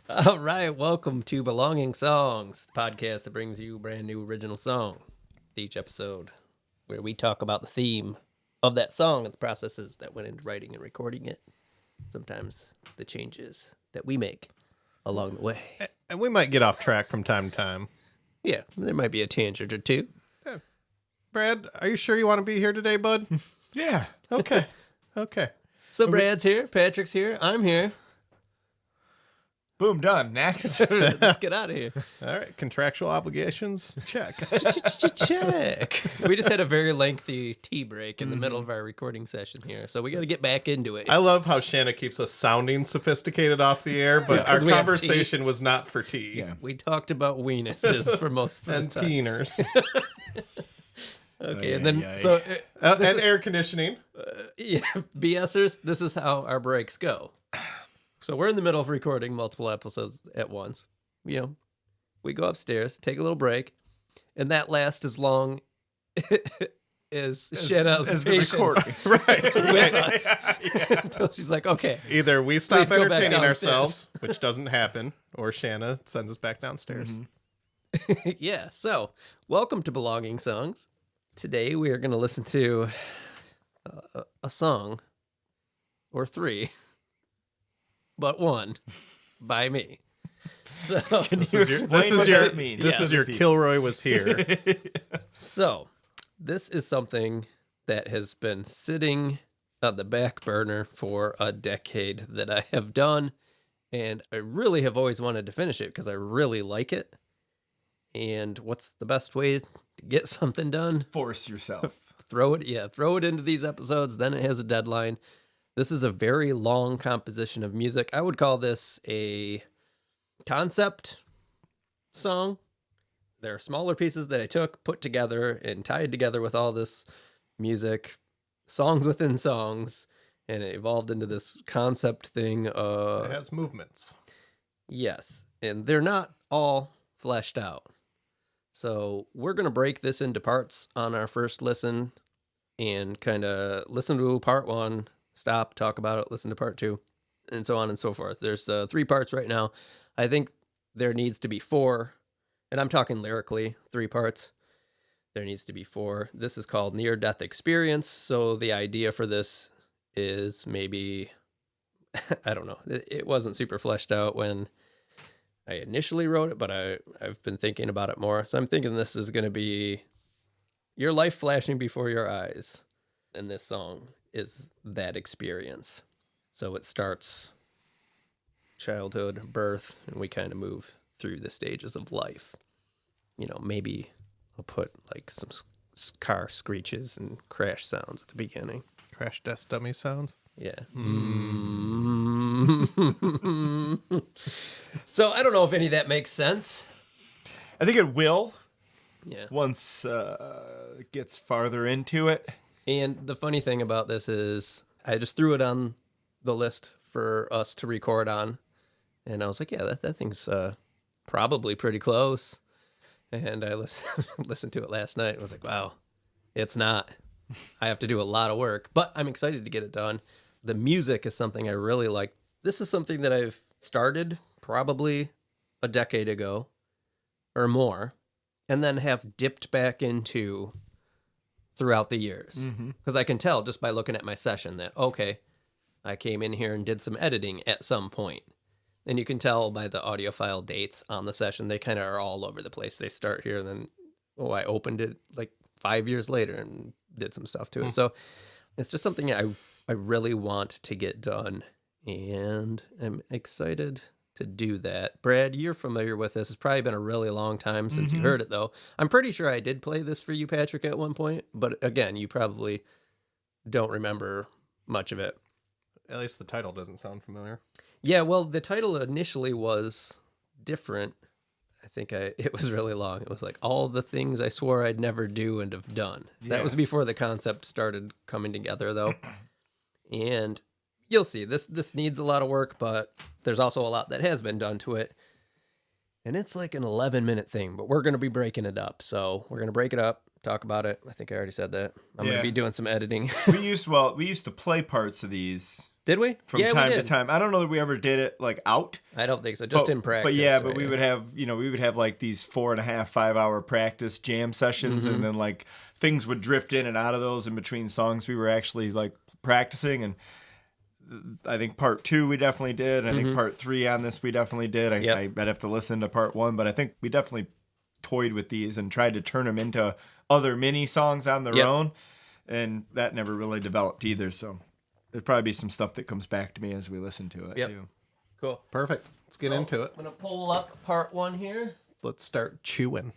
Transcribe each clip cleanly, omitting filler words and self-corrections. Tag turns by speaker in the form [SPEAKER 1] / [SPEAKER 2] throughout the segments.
[SPEAKER 1] All right, welcome to Belonging Songs, the podcast that brings you a brand new original song each episode, where we talk about the theme of that song and the processes that went into writing and recording it. Sometimes the changes that we make along the way.
[SPEAKER 2] And we might get off track from time to time.
[SPEAKER 1] Yeah, there might be a tangent or two.
[SPEAKER 2] Brad, are you sure you want to be here today, bud?
[SPEAKER 3] Yeah.
[SPEAKER 2] Okay.
[SPEAKER 1] So Brad's here, Patrick's here, I'm here.
[SPEAKER 3] Boom, done. Next.
[SPEAKER 1] Let's get out of here.
[SPEAKER 2] All right. Contractual obligations. Check.
[SPEAKER 1] Check. We just had a very lengthy tea break in the middle of our recording session here, so we got to get back into it.
[SPEAKER 2] I love how Shanna keeps us sounding sophisticated off the air, but our conversation was not for tea.
[SPEAKER 3] Yeah.
[SPEAKER 1] We talked about weenuses for most of
[SPEAKER 2] And
[SPEAKER 1] the time.
[SPEAKER 2] peeners.
[SPEAKER 1] Okay, and then so
[SPEAKER 2] and air conditioning.
[SPEAKER 1] yeah, BSers, this is how our breaks go. So we're in the middle of recording multiple episodes at once. You know, we go upstairs, take a little break, and that lasts as long as Shanna's patience
[SPEAKER 2] Right.
[SPEAKER 1] with us. Until she's like, okay.
[SPEAKER 2] Either we stop
[SPEAKER 1] Please go back
[SPEAKER 2] entertaining
[SPEAKER 1] downstairs.
[SPEAKER 2] ourselves, which doesn't happen, or Shanna sends us back downstairs.
[SPEAKER 1] Yeah, so welcome to Belonging Songs. Today we are going to listen to a song, or three, but one, by me. So,
[SPEAKER 3] Can you explain what that means?
[SPEAKER 2] This is your Kilroy was here.
[SPEAKER 1] so this is something that has been sitting on the back burner for a decade that I have done, and I really have always wanted to finish it because I really like it. And what's the best way to get something done?
[SPEAKER 3] Force yourself.
[SPEAKER 1] Throw it into these episodes, then it has a deadline. This is a very long composition of music. I would call this a concept song. There are smaller pieces that I took, put together, and tied together with all this music, songs within songs, and it evolved into this concept thing.
[SPEAKER 2] It has movements.
[SPEAKER 1] Yes, and they're not all fleshed out. So we're going to break this into parts on our first listen and kind of listen to part one, stop, talk about it, listen to part two, and so on and so forth. There's 3 parts right now. I think there needs to be 4, and I'm talking lyrically, 3 parts. There needs to be 4. This is called Near Death Experience, so the idea for this is maybe, I don't know, it wasn't super fleshed out when I initially wrote it, but I've been thinking about it more. So I'm thinking this is going to be your life flashing before your eyes. And this song is that experience. So it starts childhood, birth, and we kind of move through the stages of life. You know, maybe I'll put like some car screeches and crash sounds at the beginning.
[SPEAKER 2] Crash test dummy sounds.
[SPEAKER 1] Yeah. So I don't know if any of that makes sense.
[SPEAKER 3] I think it will.
[SPEAKER 1] Yeah.
[SPEAKER 3] Once it gets farther into it.
[SPEAKER 1] And the funny thing about this is I just threw it on the list for us to record on. And I was like, yeah, that thing's probably pretty close. And I listened to it last night and was like, wow, it's not. I have to do a lot of work, but I'm excited to get it done. The music is something I really like. This is something that I've started probably a decade ago or more, and then have dipped back into throughout the years. Because I can tell just by looking at my session that, okay, I came in here and did some editing at some point. And you can tell by the audiophile dates on the session, they kind of are all over the place. They start here, and then, I opened it like 5 years later and did some stuff to it. So it's just something I really want to get done, and I'm excited to do that. Brad, you're familiar with this. It's probably been a really long time since you heard it, though. I'm pretty sure I did play this for you, Patrick, at one point, but again, you probably don't remember much of it.
[SPEAKER 2] At least the title doesn't sound familiar.
[SPEAKER 1] Yeah, well, the title initially was different. I think it was really long. It was like all the things I swore I'd never do and have done. Yeah. That was before the concept started coming together, though. And you'll see, this needs a lot of work, but there's also a lot that has been done to it. And it's like an 11-minute thing, but we're going to be breaking it up. So we're going to break it up, talk about it. I think I already said that. I'm going to be doing some editing.
[SPEAKER 3] we used to play parts of these
[SPEAKER 1] Did we?
[SPEAKER 3] from time to time. I don't know that we ever did it like out.
[SPEAKER 1] I don't think so. Just in practice.
[SPEAKER 3] But yeah, but we would have like these 4.5, 5 hour practice jam sessions, and then like things would drift in and out of those in between songs we were actually like practicing. And I think part 2 we definitely did. I think part 3 on this we definitely did. I'd have to listen to part 1, but I think we definitely toyed with these and tried to turn them into other mini songs on their own, and that never really developed either. So there'd probably be some stuff that comes back to me as we listen to it too.
[SPEAKER 1] Cool.
[SPEAKER 2] Perfect. Let's get into it.
[SPEAKER 1] I'm gonna pull up part 1 here.
[SPEAKER 2] Let's start chewing.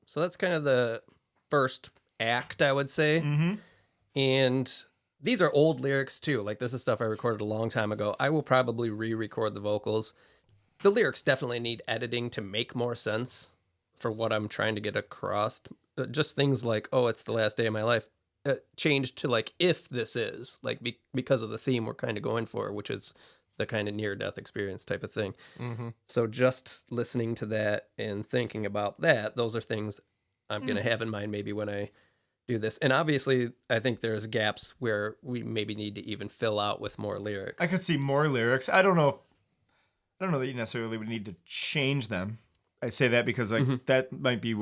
[SPEAKER 1] So that's kind of the first act, I would say.
[SPEAKER 3] Mm-hmm.
[SPEAKER 1] And these are old lyrics too. Like, this is stuff I recorded a long time ago. I will probably re-record the vocals. The lyrics definitely need editing to make more sense for what I'm trying to get across. Just things like, oh, it's the last day of my life, changed to like, if this is, like, because of the theme we're kind of going for, which is the kind of near-death experience type of thing.
[SPEAKER 2] Mm-hmm.
[SPEAKER 1] So just listening to that and thinking about that, those are things I'm going to have in mind maybe when I do this. And obviously, I think there's gaps where we maybe need to even fill out with more lyrics.
[SPEAKER 3] I could see more lyrics. I don't know that you necessarily would need to change them. I say that because that might be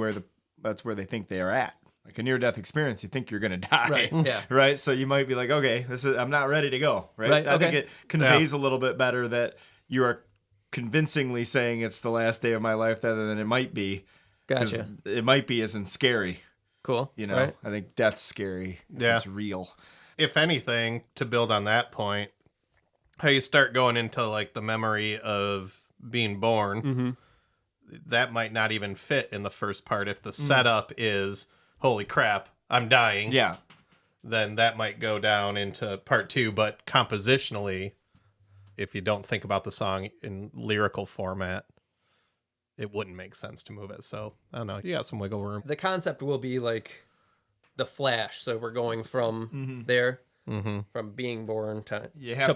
[SPEAKER 3] that's where they think they are at. Like a near-death experience, you think you're going to die.
[SPEAKER 1] Right, yeah.
[SPEAKER 3] Right? So you might be like, okay, I'm not ready to go. Right? I think it conveys a little bit better that you are convincingly saying it's the last day of my life rather than it might be.
[SPEAKER 1] Gotcha.
[SPEAKER 3] It might be isn't scary.
[SPEAKER 1] Cool.
[SPEAKER 3] You know,
[SPEAKER 1] right.
[SPEAKER 3] I think death's scary if it's real.
[SPEAKER 2] If anything, to build on that point, how you start going into like the memory of being born, that might not even fit in the first part. If the setup is, holy crap, I'm dying.
[SPEAKER 3] Yeah.
[SPEAKER 2] Then that might go down into part 2. But compositionally, if you don't think about the song in lyrical format, it wouldn't make sense to move it. So, I don't know. You got some wiggle room.
[SPEAKER 1] The concept will be like the Flash. So we're going from there, from being born to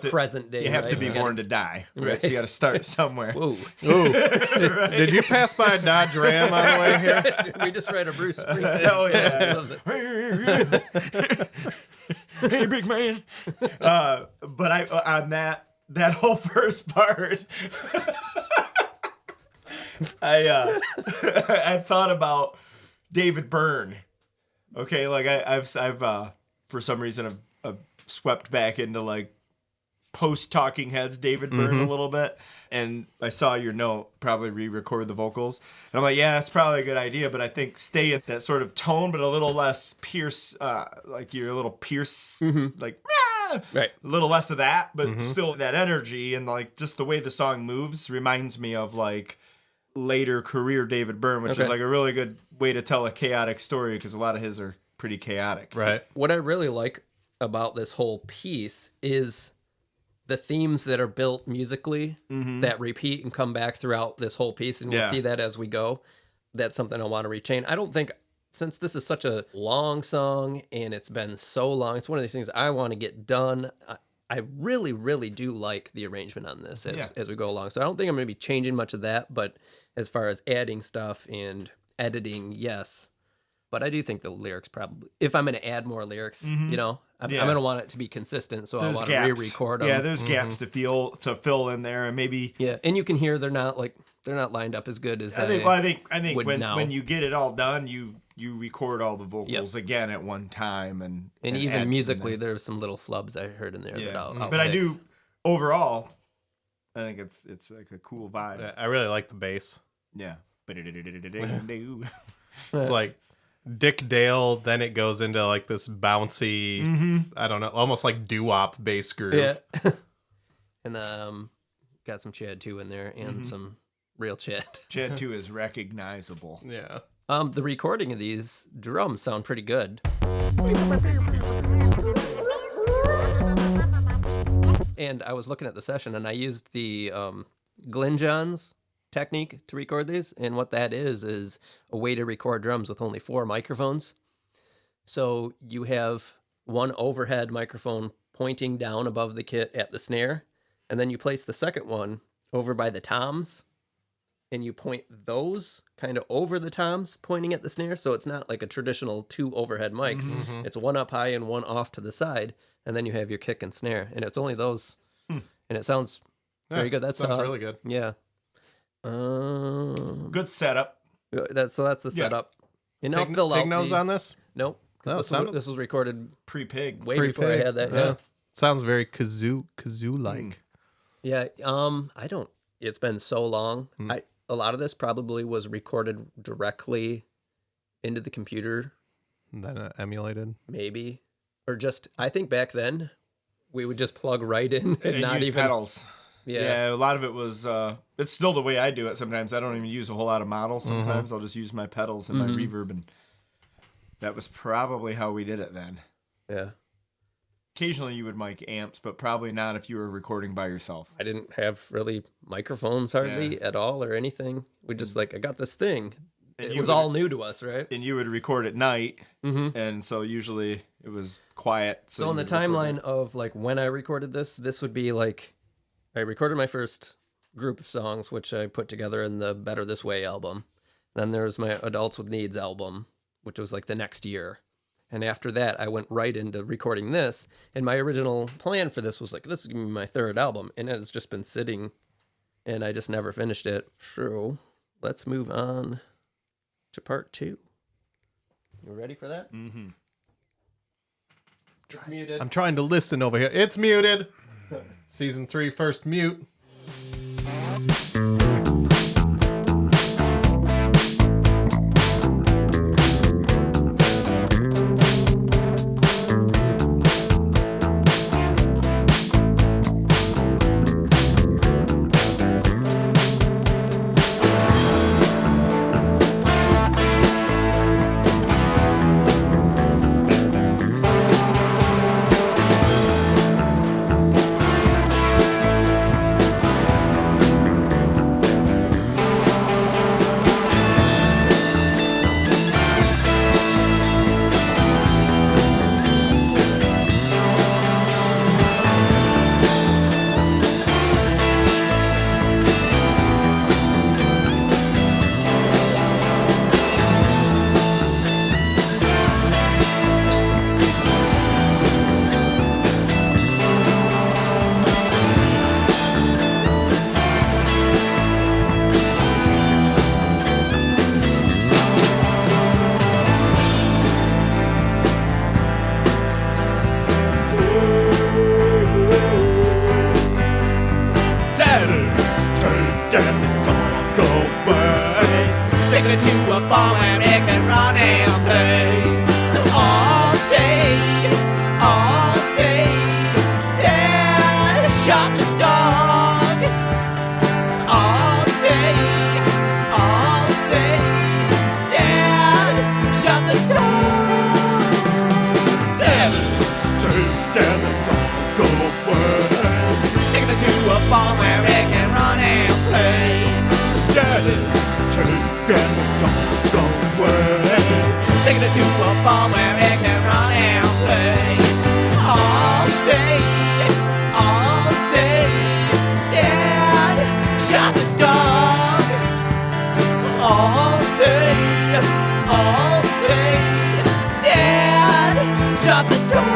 [SPEAKER 1] present day.
[SPEAKER 3] You have to be born to die. Right? So you got to start somewhere.
[SPEAKER 1] Whoa.
[SPEAKER 2] Ooh. Did you pass by a Dodge Ram on the way here?
[SPEAKER 1] We just read a Bruce Springsteen.
[SPEAKER 3] Oh, yeah. Hey, big man. But on that whole first part, I thought about David Byrne. Okay, like I've for some reason I've swept back into like post Talking Heads David Byrne a little bit, and I saw your note, probably re-record the vocals, and I'm like, yeah, that's probably a good idea, but I think stay at that sort of tone, but a little less Pierce, like you're a little Pierce, like
[SPEAKER 1] Right.
[SPEAKER 3] a little less of that, but still that energy, and like just the way the song moves reminds me of like later career David Byrne, which is like a really good way to tell a chaotic story, because a lot of his are pretty chaotic.
[SPEAKER 2] Right.
[SPEAKER 1] What I really like about this whole piece is the themes that are built musically that repeat and come back throughout this whole piece, and we'll see that as we go. That's something I want to retain. I don't think, since this is such a long song and it's been so long, it's one of these things I want to get done. I really, really do like the arrangement on this as we go along. So I don't think I'm going to be changing much of that, but as far as adding stuff and editing, yes. But I do think the lyrics probably, if I'm going to add more lyrics, you know, I'm going to want it to be consistent, so I want to re-record them.
[SPEAKER 3] Yeah, there's gaps to fill in there, and maybe
[SPEAKER 1] and you can hear they're not lined up as good as I
[SPEAKER 3] think when you get it all done, you record all the vocals again at one time, and
[SPEAKER 1] even musically, there's some little flubs I heard in there that I'll
[SPEAKER 3] but
[SPEAKER 1] fix.
[SPEAKER 3] I do overall, I think it's like a cool vibe.
[SPEAKER 2] I really like the bass.
[SPEAKER 3] Yeah,
[SPEAKER 2] it's like Dick Dale, then it goes into like this bouncy, I don't know, almost like doo-wop bass groove.
[SPEAKER 1] Yeah. And got some Chad 2 in there and some real Chad.
[SPEAKER 3] Chad 2 is recognizable.
[SPEAKER 2] Yeah.
[SPEAKER 1] The recording of these drums sound pretty good. And I was looking at the session, and I used the Glenjohn's technique to record these, and what that is a way to record drums with only 4 microphones. So you have one overhead microphone pointing down above the kit at the snare, and then you place the second one over by the toms, and you point those kind of over the toms pointing at the snare, so it's not like a traditional 2 overhead mics. It's one up high and one off to the side, and then you have your kick and snare, and it's only those, and it sounds very good. That
[SPEAKER 2] sounds really good.
[SPEAKER 1] Yeah.
[SPEAKER 3] Good setup.
[SPEAKER 1] That's the setup. And I'll fill out
[SPEAKER 2] Pig nose on this?
[SPEAKER 1] Nope. This was recorded
[SPEAKER 3] pre-pig.
[SPEAKER 1] way before I had that. Yeah.
[SPEAKER 2] Sounds very kazoo like.
[SPEAKER 1] Yeah. I don't. It's been so long. A lot of this probably was recorded directly into the computer.
[SPEAKER 2] And then emulated.
[SPEAKER 1] Maybe, or just I think back then we would just plug right in and not
[SPEAKER 3] use
[SPEAKER 1] even
[SPEAKER 3] pedals.
[SPEAKER 1] Yeah,
[SPEAKER 3] a lot of it was, it's still the way I do it sometimes. I don't even use a whole lot of models sometimes. I'll just use my pedals and my reverb, and that was probably how we did it then.
[SPEAKER 1] Yeah.
[SPEAKER 3] Occasionally you would mic amps, but probably not if you were recording by yourself.
[SPEAKER 1] I didn't have really microphones hardly at all or anything. We just I got this thing. It was all new to us, right?
[SPEAKER 3] And you would record at night, and so usually it was quiet.
[SPEAKER 1] So in the timeline of like when I recorded this would be like, I recorded my first group of songs, which I put together in the Better This Way album. Then there was my Adults with Needs album, which was like the next year. And after that, I went right into recording this. And my original plan for this was like, this is going to be my 3rd album. And it's just been sitting, and I just never finished it. So let's move on to part 2. You ready for that?
[SPEAKER 3] Mm-hmm.
[SPEAKER 1] It's muted.
[SPEAKER 2] I'm trying to listen over here. It's muted. Season 3, first mute.
[SPEAKER 4] shot the dog all day. Dad shot the dog. Dad's taking the dog away. Taking it to a farm where it can run and play. Dad's taking the dog away. Taking it to a farm where it can run and play. All day. Dad shot the dog. All day. Dad shot the dog.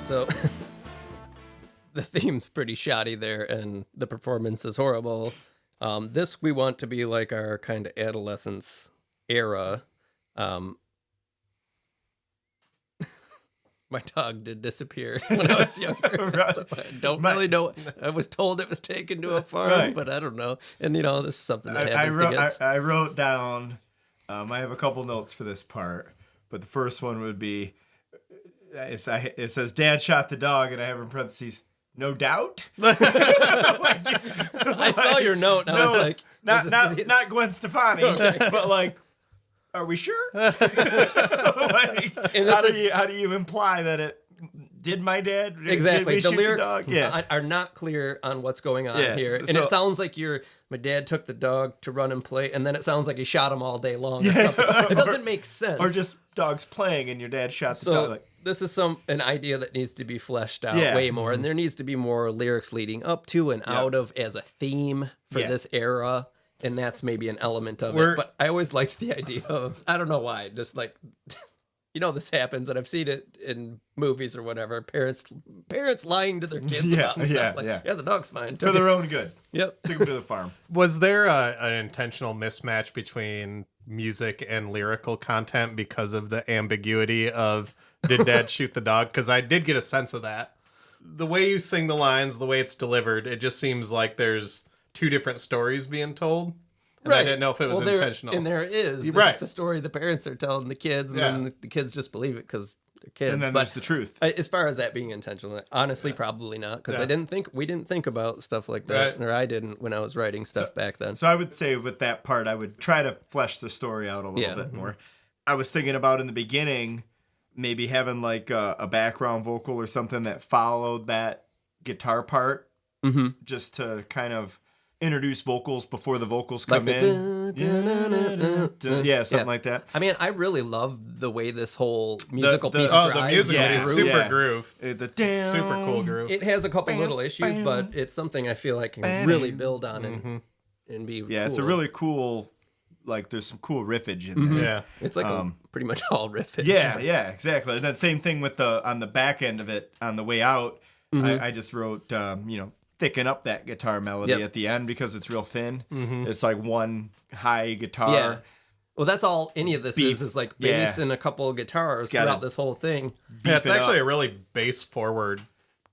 [SPEAKER 1] So the theme's pretty shoddy there, and the performance is horrible. This we want to be like our kind of adolescence era. My dog did disappear when I was younger.
[SPEAKER 3] Right.
[SPEAKER 1] So I don't really know. I was told it was taken to a farm,
[SPEAKER 3] Right.
[SPEAKER 1] but I don't know. And this is something that happens to kids.
[SPEAKER 3] I wrote down. I have a couple notes for this part, but the first one would be. It says, "Dad shot the dog," and I have in parentheses, "no doubt."
[SPEAKER 1] I saw your note, and I was like,
[SPEAKER 3] not Gwen Stefani, but like, are we sure? Like, how do you imply that it did my dad?
[SPEAKER 1] Exactly.
[SPEAKER 3] Did
[SPEAKER 1] The
[SPEAKER 3] we shoot
[SPEAKER 1] lyrics
[SPEAKER 3] the dog?
[SPEAKER 1] are not clear on what's going on
[SPEAKER 3] Yeah,
[SPEAKER 1] here.
[SPEAKER 3] so-
[SPEAKER 1] And it sounds like my dad took the dog to run and play, and then it sounds like he shot him all day long. Or something. It doesn't make sense.
[SPEAKER 3] Or just dogs playing and your dad shot the
[SPEAKER 1] so
[SPEAKER 3] dog. Like,
[SPEAKER 1] this is an idea that needs to be fleshed out
[SPEAKER 3] Yeah.
[SPEAKER 1] way more, and there needs to be more lyrics leading up to and out of as a theme for
[SPEAKER 3] Yeah.
[SPEAKER 1] this era, and that's maybe an element of
[SPEAKER 2] We're-
[SPEAKER 1] it. But I always liked the idea of, I don't know why, just like this happens, and I've seen it in movies or whatever. Parents lying to their kids
[SPEAKER 3] Yeah,
[SPEAKER 1] about stuff.
[SPEAKER 3] yeah.
[SPEAKER 1] The dog's fine.
[SPEAKER 3] for their own good.
[SPEAKER 1] Yep.
[SPEAKER 3] Take them to the farm.
[SPEAKER 2] Was there an intentional mismatch between music and lyrical content because of the ambiguity of did Dad shoot the dog? Because I did get a sense of that. The way you sing the lines, the way it's delivered, it just seems like there's two different stories being told. And I didn't know if it was intentional.
[SPEAKER 1] And there is. That's
[SPEAKER 2] Right.
[SPEAKER 1] the story the parents are telling the kids, and then the kids just believe it because they're kids.
[SPEAKER 3] And then
[SPEAKER 1] But
[SPEAKER 3] there's the truth.
[SPEAKER 1] as far as that being intentional, honestly, probably not, because we didn't think about stuff like that,
[SPEAKER 2] Right.
[SPEAKER 1] or I didn't when I was writing stuff back then.
[SPEAKER 3] So I would say with that part, I would try to flesh the story out a little bit more. I was thinking about in the beginning, maybe having like a background vocal or something that followed that guitar part, just to kind of introduce vocals before the vocals come
[SPEAKER 1] Like
[SPEAKER 3] in. Yeah, something like that.
[SPEAKER 1] I mean, I really love the way this whole musical
[SPEAKER 3] the-
[SPEAKER 1] piece
[SPEAKER 2] the
[SPEAKER 1] drives.
[SPEAKER 2] music
[SPEAKER 3] yeah,
[SPEAKER 2] is super
[SPEAKER 3] yeah.
[SPEAKER 2] groove.
[SPEAKER 3] The down.
[SPEAKER 2] Super cool groove.
[SPEAKER 1] It has a couple little issues, but it's something I feel like can really build on and be
[SPEAKER 3] Yeah, it's a
[SPEAKER 1] cool.
[SPEAKER 3] really cool. Like, there's some cool riffage in there.
[SPEAKER 2] Yeah.
[SPEAKER 1] It's like pretty much all riffage.
[SPEAKER 3] Yeah, exactly. And then same thing with on the back end of it, on the way out, I just wrote, thicken up that guitar melody
[SPEAKER 1] Yep.
[SPEAKER 3] at the end because it's real thin. It's like one high guitar.
[SPEAKER 1] Yeah. Well, that's all any of this
[SPEAKER 3] Beef.
[SPEAKER 1] is like
[SPEAKER 3] Yeah.
[SPEAKER 1] bass and a couple of guitars
[SPEAKER 3] gotta
[SPEAKER 1] throughout this whole thing.
[SPEAKER 2] Yeah, it's
[SPEAKER 3] it
[SPEAKER 2] actually
[SPEAKER 3] up.
[SPEAKER 2] a really bass forward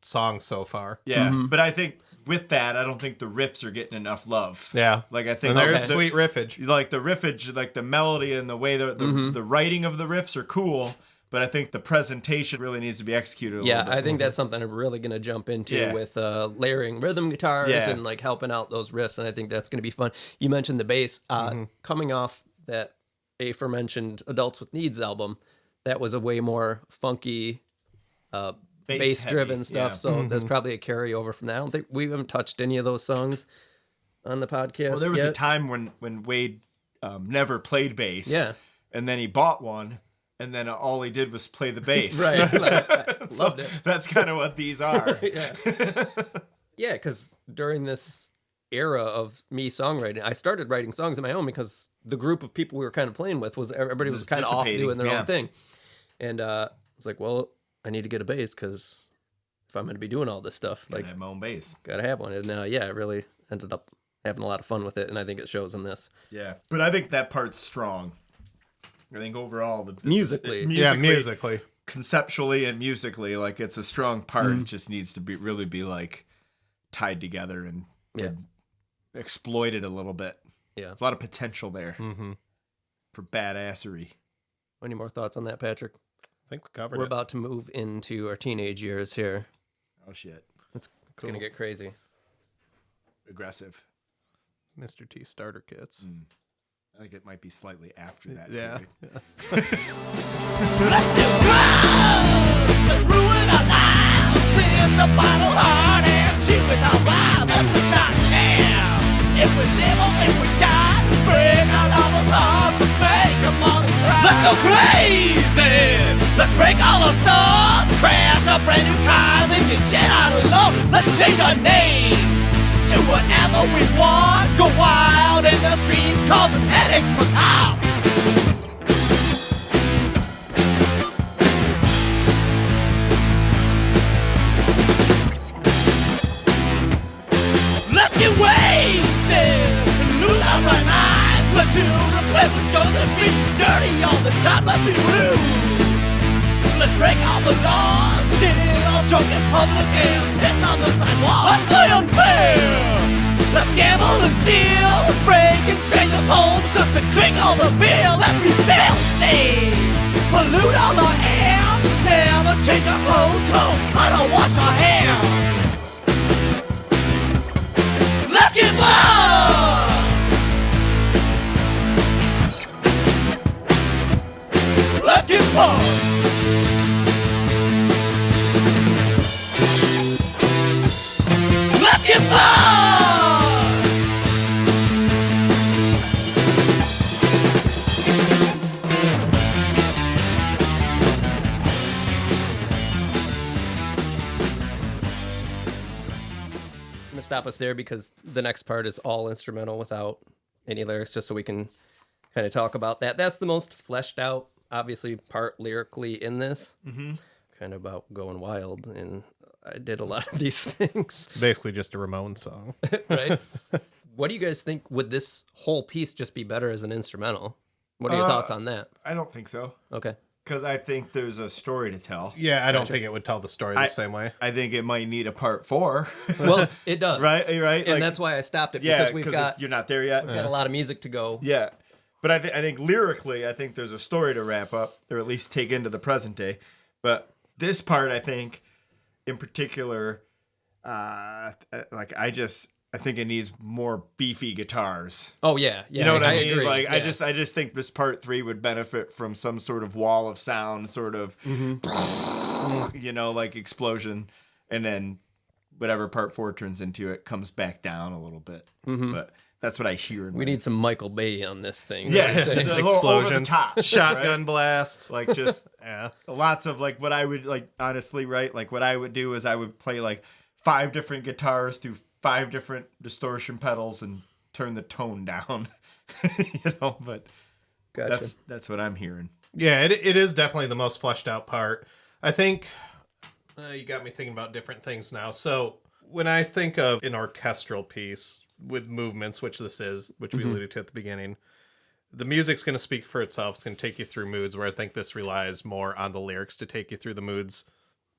[SPEAKER 2] song so far.
[SPEAKER 3] Yeah, but I think with that, I don't think the riffs are getting enough love.
[SPEAKER 2] Yeah.
[SPEAKER 3] Like, I think
[SPEAKER 2] And there's
[SPEAKER 3] the-
[SPEAKER 2] sweet riffage.
[SPEAKER 3] like the riffage, like the melody and the way the writing of the riffs are cool, but I think the presentation really needs to be executed a
[SPEAKER 1] Yeah,
[SPEAKER 3] little bit.
[SPEAKER 1] I think that's something I'm really going to jump into
[SPEAKER 3] Yeah.
[SPEAKER 1] with layering rhythm guitars
[SPEAKER 3] Yeah.
[SPEAKER 1] and like helping out those riffs, and I think that's going to be fun. You mentioned the bass. Coming off that aforementioned Adults with Needs album, that was a way more funky bass driven
[SPEAKER 3] heavy,
[SPEAKER 1] stuff,
[SPEAKER 3] yeah.
[SPEAKER 1] so there's probably a carryover from that. I don't think we haven't touched any of those songs on the podcast.
[SPEAKER 3] Well, there was
[SPEAKER 1] yet.
[SPEAKER 3] a time when Wade never played bass.
[SPEAKER 1] Yeah.
[SPEAKER 3] And then he bought one, and then all he did was play the bass.
[SPEAKER 1] Right. Loved it.
[SPEAKER 3] That's kind of what these are.
[SPEAKER 1] Yeah. Yeah, because during this era of me songwriting, I started writing songs of my own because the group of people we were kind of playing with was everybody was kind of off doing their own thing. And I was like, well, I need to get a bass because if I'm going to be doing all this stuff,
[SPEAKER 3] Gotta have my own bass.
[SPEAKER 1] gotta have one. And yeah, I really ended up having a lot of fun with it, and I think it shows in this.
[SPEAKER 3] Yeah, but I think that part's strong. I think overall,
[SPEAKER 1] Musically.
[SPEAKER 2] Musically.
[SPEAKER 3] Conceptually and musically, like it's a strong part. It just needs to really be like tied together and exploited a little bit.
[SPEAKER 1] Yeah.
[SPEAKER 3] There's a lot of potential there for badassery.
[SPEAKER 1] Any more thoughts on that, Patrick?
[SPEAKER 2] I think we covered
[SPEAKER 1] We're
[SPEAKER 2] it.
[SPEAKER 1] about to move into our teenage years here.
[SPEAKER 3] Oh shit!
[SPEAKER 1] It's gonna get crazy.
[SPEAKER 3] Aggressive.
[SPEAKER 2] Mr. T starter kits.
[SPEAKER 3] I think it might be slightly after that.
[SPEAKER 2] Yeah.
[SPEAKER 3] period.
[SPEAKER 4] Let's do drugs. Let's ruin our lives. Live the bottle hard and cheat with our wives. Let's just not care if we live or if we die. Break our lovers' hearts and make them all cry. Let's go crazy. Let's break all the stars. Crash our brand new cars and get shit out of love. Let's change our name to whatever we want. Go wild in the streets, causing headaches for cops. Let's get wasted and lose our right minds. Platoon, the place is gonna be dirty all the time. Let's be rude. Let's break all the laws. Get it all drunk in public and piss on the sidewalk. Let's play unfair. Let's gamble and steal. Break in strangers' homes just to drink all the beer. Let's be filthy. Pollute all our air. Never change our clothes. I don't wash our hair. Let's get lost. Let's get lost. Let's get lost.
[SPEAKER 1] I'm gonna stop us there because the next part is all instrumental without any lyrics, just so we can kind of talk about that. That's the most fleshed out, obviously, part lyrically in this. Kind of about going wild, and I did a lot of these things.
[SPEAKER 2] Basically just a Ramones song.
[SPEAKER 1] Right? What do you guys think? Would this whole piece just be better as an instrumental? What are your thoughts on that?
[SPEAKER 3] I don't think so.
[SPEAKER 1] Okay.
[SPEAKER 3] Because I think there's a story to tell.
[SPEAKER 2] Yeah, I don't think it would tell the story the same way.
[SPEAKER 3] I think it might need a part 4.
[SPEAKER 1] Well, it does.
[SPEAKER 3] right?
[SPEAKER 1] And
[SPEAKER 3] Like,
[SPEAKER 1] that's why I stopped it,
[SPEAKER 3] yeah,
[SPEAKER 1] because we've got
[SPEAKER 3] you're not there yet.
[SPEAKER 1] a lot of music to go.
[SPEAKER 3] Yeah. But I think lyrically, I think there's a story to wrap up, or at least take into the present day. But this part, I think, in particular, I think it needs more beefy guitars.
[SPEAKER 1] Oh, yeah.
[SPEAKER 3] You know what I mean?
[SPEAKER 1] agree.
[SPEAKER 3] Like,
[SPEAKER 1] Yeah.
[SPEAKER 3] I just think this part 3 would benefit from some sort of wall of sound, sort of, like explosion, and then whatever part 4 turns into, it comes back down a little bit. But that's what I hear.
[SPEAKER 1] We need some Michael Bay on this thing.
[SPEAKER 3] Yeah,
[SPEAKER 1] Is what I'm
[SPEAKER 3] just
[SPEAKER 1] saying.
[SPEAKER 3] a little over the
[SPEAKER 2] Explosions,
[SPEAKER 3] top,
[SPEAKER 2] shotgun blasts.
[SPEAKER 3] like just
[SPEAKER 2] Yeah.
[SPEAKER 3] lots of like what I would like honestly, right? Like what I would do is I would play like 5 different guitars through 5 different distortion pedals and turn the tone down. But
[SPEAKER 1] Gotcha.
[SPEAKER 3] that's what I'm hearing.
[SPEAKER 2] Yeah, it is definitely the most fleshed out part. I think you got me thinking about different things now. So when I think of an orchestral piece with movements, which this is, which we alluded to at the beginning, the music's going to speak for itself. It's going to take you through moods, whereas I think this relies more on the lyrics to take you through the moods.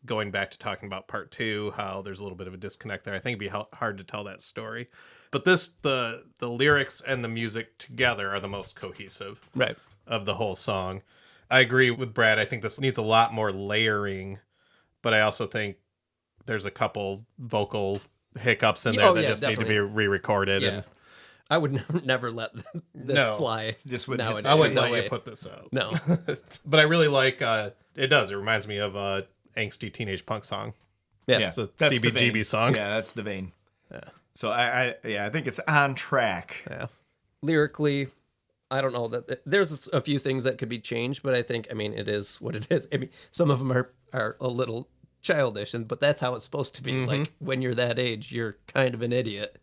[SPEAKER 2] Going back to talking about part 2, how there's a little bit of a disconnect there. I think it'd be hard to tell that story. But the lyrics and the music together are the most cohesive
[SPEAKER 1] Right.
[SPEAKER 2] of the whole song. I agree with Brad. I think this needs a lot more layering, but I also think there's a couple vocal hiccups in there
[SPEAKER 1] Oh,
[SPEAKER 2] that
[SPEAKER 1] yeah,
[SPEAKER 2] just need to be
[SPEAKER 1] definitely.
[SPEAKER 2] re-recorded.
[SPEAKER 1] Yeah.
[SPEAKER 2] And
[SPEAKER 1] I would never let this
[SPEAKER 2] No.
[SPEAKER 1] fly.
[SPEAKER 3] Just wouldn't hit
[SPEAKER 1] nowadays.
[SPEAKER 2] I wouldn't
[SPEAKER 1] No
[SPEAKER 2] let
[SPEAKER 1] way.
[SPEAKER 2] you put this out.
[SPEAKER 1] No.
[SPEAKER 2] But I really like it does. It reminds me of a angsty teenage punk song.
[SPEAKER 1] Yeah.
[SPEAKER 2] It's a
[SPEAKER 3] That's the
[SPEAKER 2] CBGB
[SPEAKER 3] vein.
[SPEAKER 2] song.
[SPEAKER 3] Yeah, that's the vein. So I think it's on track.
[SPEAKER 2] Yeah.
[SPEAKER 1] Lyrically, I don't know that there's a few things that could be changed, but I think, I mean, it is what it is. I mean, some of them are a little childish, but that's how it's supposed to be. Like, when you're that age, you're kind of an idiot.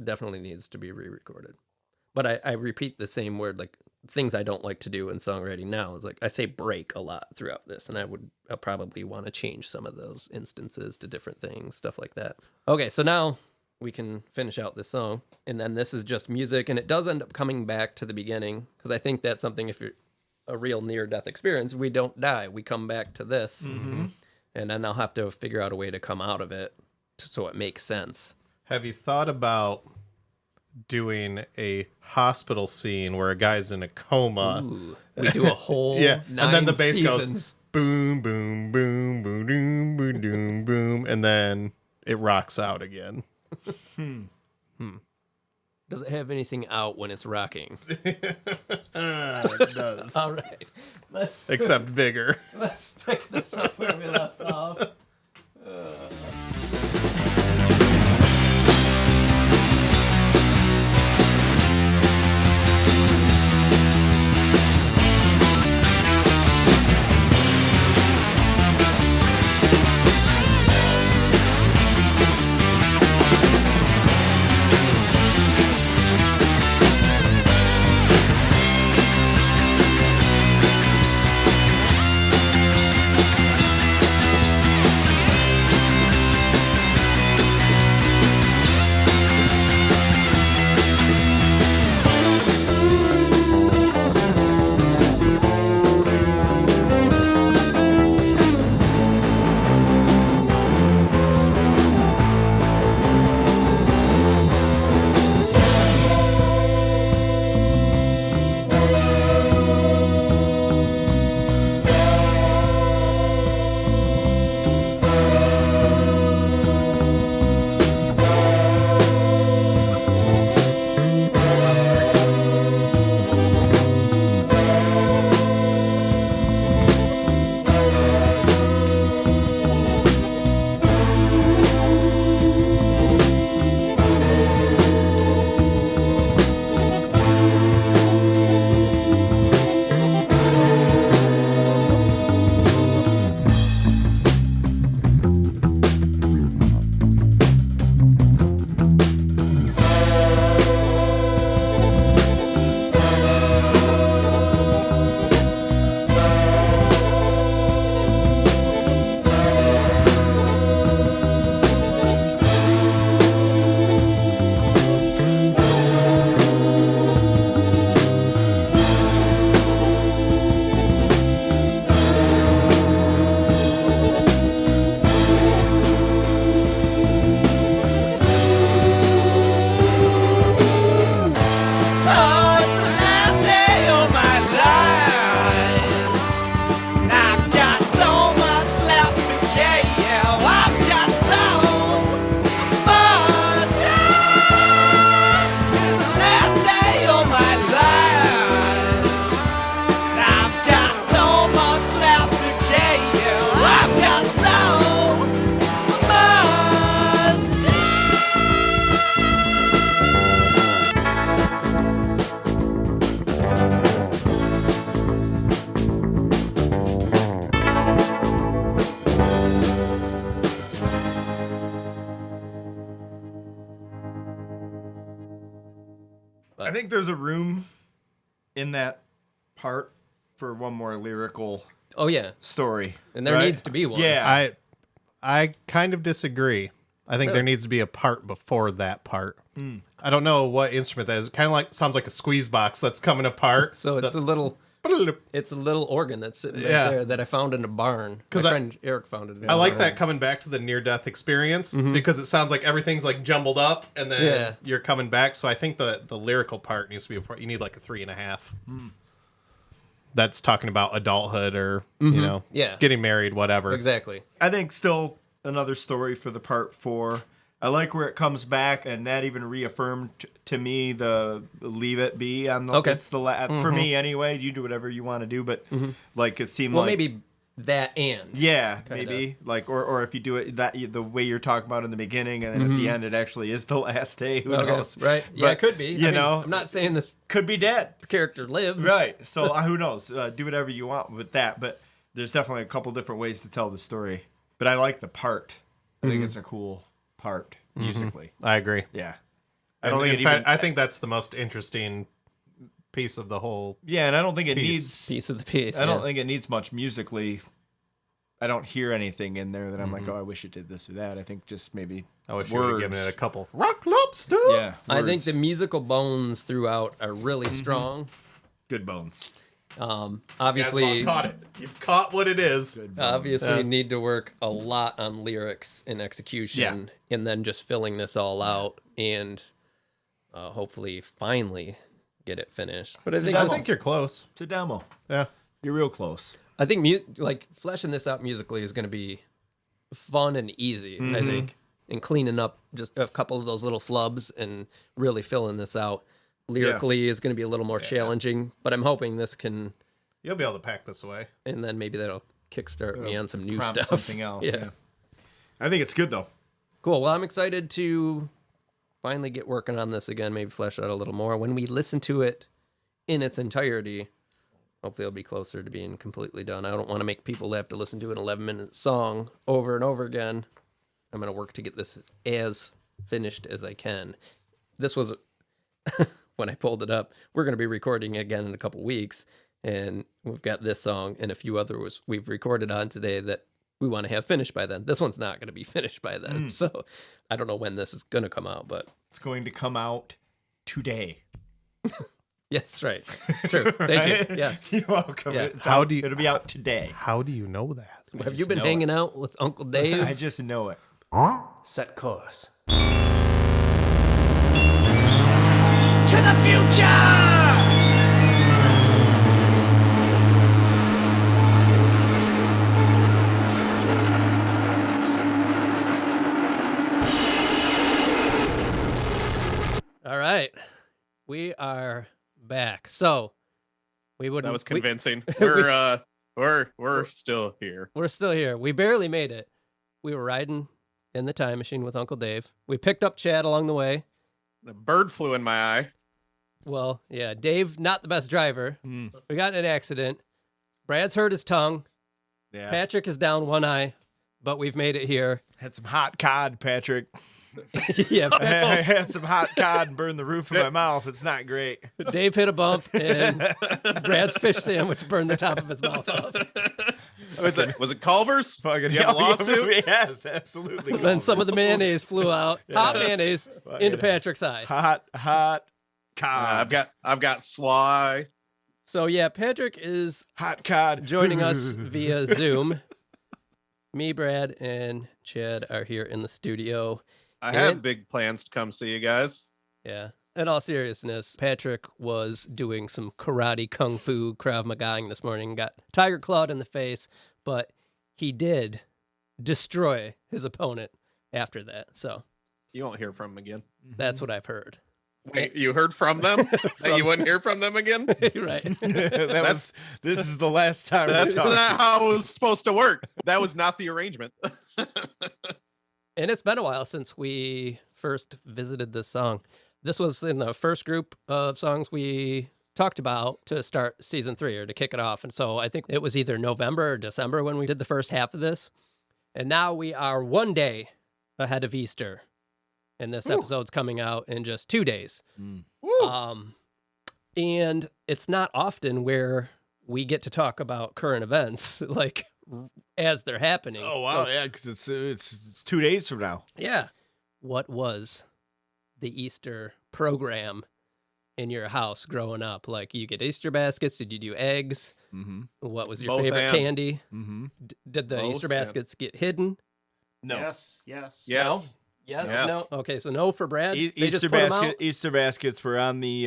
[SPEAKER 1] Definitely needs to be re-recorded. But I repeat the same word, like, things I don't like to do in songwriting now is, like, I say break a lot throughout this, and I'll probably want to change some of those instances to different things, stuff like that. Okay, so now we can finish out this song, and then this is just music, and it does end up coming back to the beginning, because I think that's something, if you're a real near-death experience, we don't die. We come back to this, and then I'll have to figure out a way to come out of it so it makes sense.
[SPEAKER 2] Have you thought about doing a hospital scene where a guy's in a coma?
[SPEAKER 1] Ooh, we do a whole
[SPEAKER 2] Yeah,
[SPEAKER 1] 9
[SPEAKER 2] and then the bass
[SPEAKER 1] seasons.
[SPEAKER 2] goes boom, boom, boom, boom, boom, boom, boom, boom, and then it rocks out again.
[SPEAKER 1] Does it have anything out when it's rocking?
[SPEAKER 2] It does.
[SPEAKER 1] All right.
[SPEAKER 2] Except bigger.
[SPEAKER 1] Let's pick this up where we left off.
[SPEAKER 3] I think there's a room in that part for one more lyrical
[SPEAKER 1] Oh yeah,
[SPEAKER 3] story.
[SPEAKER 1] and there
[SPEAKER 3] right?
[SPEAKER 1] needs to be one.
[SPEAKER 3] Yeah.
[SPEAKER 2] I kind of disagree. I think there needs to be a part before that part. I don't know what instrument that is. Kind of like sounds like a squeeze box that's coming apart.
[SPEAKER 1] So it's a little organ that's sitting right
[SPEAKER 2] Yeah.
[SPEAKER 1] there that I found in a barn.
[SPEAKER 2] 'Cause
[SPEAKER 1] My
[SPEAKER 2] I-
[SPEAKER 1] friend Eric found it. In
[SPEAKER 2] I
[SPEAKER 1] a
[SPEAKER 2] like
[SPEAKER 1] barn.
[SPEAKER 2] that coming back to the near-death experience because it sounds like everything's like jumbled up and then
[SPEAKER 1] Yeah.
[SPEAKER 2] you're coming back. So I think the lyrical part needs to be you need like a 3.5. That's talking about adulthood or you know
[SPEAKER 1] Yeah.
[SPEAKER 2] getting married, whatever.
[SPEAKER 1] Exactly.
[SPEAKER 3] I think still another story for the part 4. I like where it comes back, and that even reaffirmed to me the leave it be on the.
[SPEAKER 1] Okay.
[SPEAKER 3] It's the for me anyway. You do whatever you want to do, but like it seemed
[SPEAKER 1] Well,
[SPEAKER 3] like
[SPEAKER 1] maybe that and.
[SPEAKER 3] yeah, maybe like or if you do it that the way you're talking about in the beginning, and then at the end it actually is the last day. Who
[SPEAKER 1] Okay,
[SPEAKER 3] knows?
[SPEAKER 1] right? Yeah,
[SPEAKER 3] But,
[SPEAKER 1] it could be.
[SPEAKER 3] You know,
[SPEAKER 1] I'm not saying this
[SPEAKER 3] could be dead.
[SPEAKER 1] The character lives.
[SPEAKER 3] Right. So who knows? Do whatever you want with that. But there's definitely a couple different ways to tell the story. But I like the part. I think it's a cool part musically.
[SPEAKER 2] I agree.
[SPEAKER 3] Yeah.
[SPEAKER 2] I think that's the most interesting piece of the whole.
[SPEAKER 3] Yeah, and I don't think it needs.
[SPEAKER 1] Piece of the piece.
[SPEAKER 3] I don't think it needs much musically. I don't hear anything in there that I'm like, oh, I wish it did this or that. I think just maybe.
[SPEAKER 2] I wish you would have given it a couple rock lobster.
[SPEAKER 3] Yeah.
[SPEAKER 1] I think
[SPEAKER 3] words.
[SPEAKER 1] the musical bones throughout are really strong.
[SPEAKER 3] Good bones.
[SPEAKER 1] Obviously,
[SPEAKER 2] caught it. You've caught what it is.
[SPEAKER 1] obviously need to work a lot on lyrics and execution, and then just filling this all out, and hopefully, finally, get it finished. But I
[SPEAKER 2] think you're close.
[SPEAKER 3] It's a demo.
[SPEAKER 2] Yeah.
[SPEAKER 3] You're real close.
[SPEAKER 1] I think fleshing this out musically is going to be fun and easy. I think, and cleaning up just a couple of those little flubs and really filling this out lyrically is going to be a little more challenging. But I'm hoping this can,
[SPEAKER 2] You'll be able to pack this away.
[SPEAKER 1] and then maybe that'll kickstart me on some new
[SPEAKER 3] Prompt
[SPEAKER 1] stuff.
[SPEAKER 3] something else.
[SPEAKER 1] Yeah.
[SPEAKER 3] Yeah. I think it's good though.
[SPEAKER 1] Cool. Well, I'm excited to finally get working on this again. Maybe flesh it out a little more. When we listen to it in its entirety, hopefully it'll be closer to being completely done. I don't want to make people have to listen to an 11-minute song over and over again. I'm going to work to get this as finished as I can. This was, when I pulled it up, we're going to be recording again in a couple weeks, and we've got this song and a few others we've recorded on today that we want to have finished by then. This one's not going to be finished by then, so I don't know when this is going to come out, but...
[SPEAKER 3] It's going to come out today.
[SPEAKER 1] Yes, right. True. Thank you. Yes.
[SPEAKER 3] You're welcome.
[SPEAKER 1] Yeah.
[SPEAKER 3] It'll be out today.
[SPEAKER 2] How do you know that?
[SPEAKER 1] Have you been
[SPEAKER 3] know
[SPEAKER 1] hanging out with Uncle Dave?
[SPEAKER 3] I just know it.
[SPEAKER 1] Set course.
[SPEAKER 4] To the future!
[SPEAKER 1] All right. We are back. So we wouldn't.
[SPEAKER 2] That was convincing. We're still here.
[SPEAKER 1] We're still here. We barely made it. We were riding in the time machine with Uncle Dave. We picked up Chad along the way.
[SPEAKER 2] A bird flew in my eye.
[SPEAKER 1] Well, yeah, Dave, not the best driver. We got in an accident. Brad's hurt his tongue.
[SPEAKER 3] Yeah.
[SPEAKER 1] Patrick is down one eye, but we've made it here.
[SPEAKER 3] Had some hot cod, Patrick.
[SPEAKER 1] Yeah,
[SPEAKER 3] I had some hot cod and burned the roof of my mouth. It's not great.
[SPEAKER 1] Dave hit a bump, and Brad's fish sandwich burned the top of his mouth off.
[SPEAKER 2] Was it Culver's?
[SPEAKER 3] Fucking
[SPEAKER 2] You have a
[SPEAKER 3] hell,
[SPEAKER 2] lawsuit?
[SPEAKER 3] Yes, absolutely.
[SPEAKER 1] Then some of the mayonnaise flew out. Hot mayonnaise into Patrick's eye.
[SPEAKER 3] hot cod.
[SPEAKER 2] I've got Sly.
[SPEAKER 1] So yeah, Patrick is
[SPEAKER 3] Hot cod.
[SPEAKER 1] joining us via Zoom. Me, Brad, and Chad are here in the studio.
[SPEAKER 2] I had big plans to come see you guys.
[SPEAKER 1] Yeah. In all seriousness, Patrick was doing some karate, kung fu, Krav Magaing this morning. Got tiger clawed in the face, but he did destroy his opponent after that. So
[SPEAKER 2] You won't hear from them again.
[SPEAKER 1] that's what I've heard.
[SPEAKER 2] Wait, you heard from them? That you wouldn't hear from them again?
[SPEAKER 1] Right.
[SPEAKER 3] This is the last time
[SPEAKER 2] That's
[SPEAKER 3] we talk.
[SPEAKER 2] not how it was supposed to work. That was not the arrangement.
[SPEAKER 1] And it's been a while since we first visited this song. This was in the first group of songs we talked about to start season 3 or to kick it off. And so I think it was either November or December when we did the first half of this. And now we are one day ahead of Easter. And this episode's coming out in just 2 days. And it's not often where we get to talk about current events, like as they're happening.
[SPEAKER 3] Oh wow,
[SPEAKER 1] So,
[SPEAKER 3] yeah, because it's 2 days from now.
[SPEAKER 1] yeah. What was the Easter program in your house growing up? Like, you get Easter baskets? Did you do eggs?
[SPEAKER 3] Mm-hmm.
[SPEAKER 1] What was your
[SPEAKER 2] Both
[SPEAKER 1] favorite
[SPEAKER 2] and.
[SPEAKER 1] candy?
[SPEAKER 3] Mm-hmm.
[SPEAKER 1] Did the
[SPEAKER 2] Both
[SPEAKER 1] Easter
[SPEAKER 2] and.
[SPEAKER 1] baskets get hidden?
[SPEAKER 3] No.
[SPEAKER 5] Yes.
[SPEAKER 2] Yes.
[SPEAKER 1] Yes.
[SPEAKER 2] Yes.
[SPEAKER 1] No. Okay. So no for Brad. They just
[SPEAKER 3] Easter
[SPEAKER 1] put 'em out?
[SPEAKER 3] Easter baskets were on the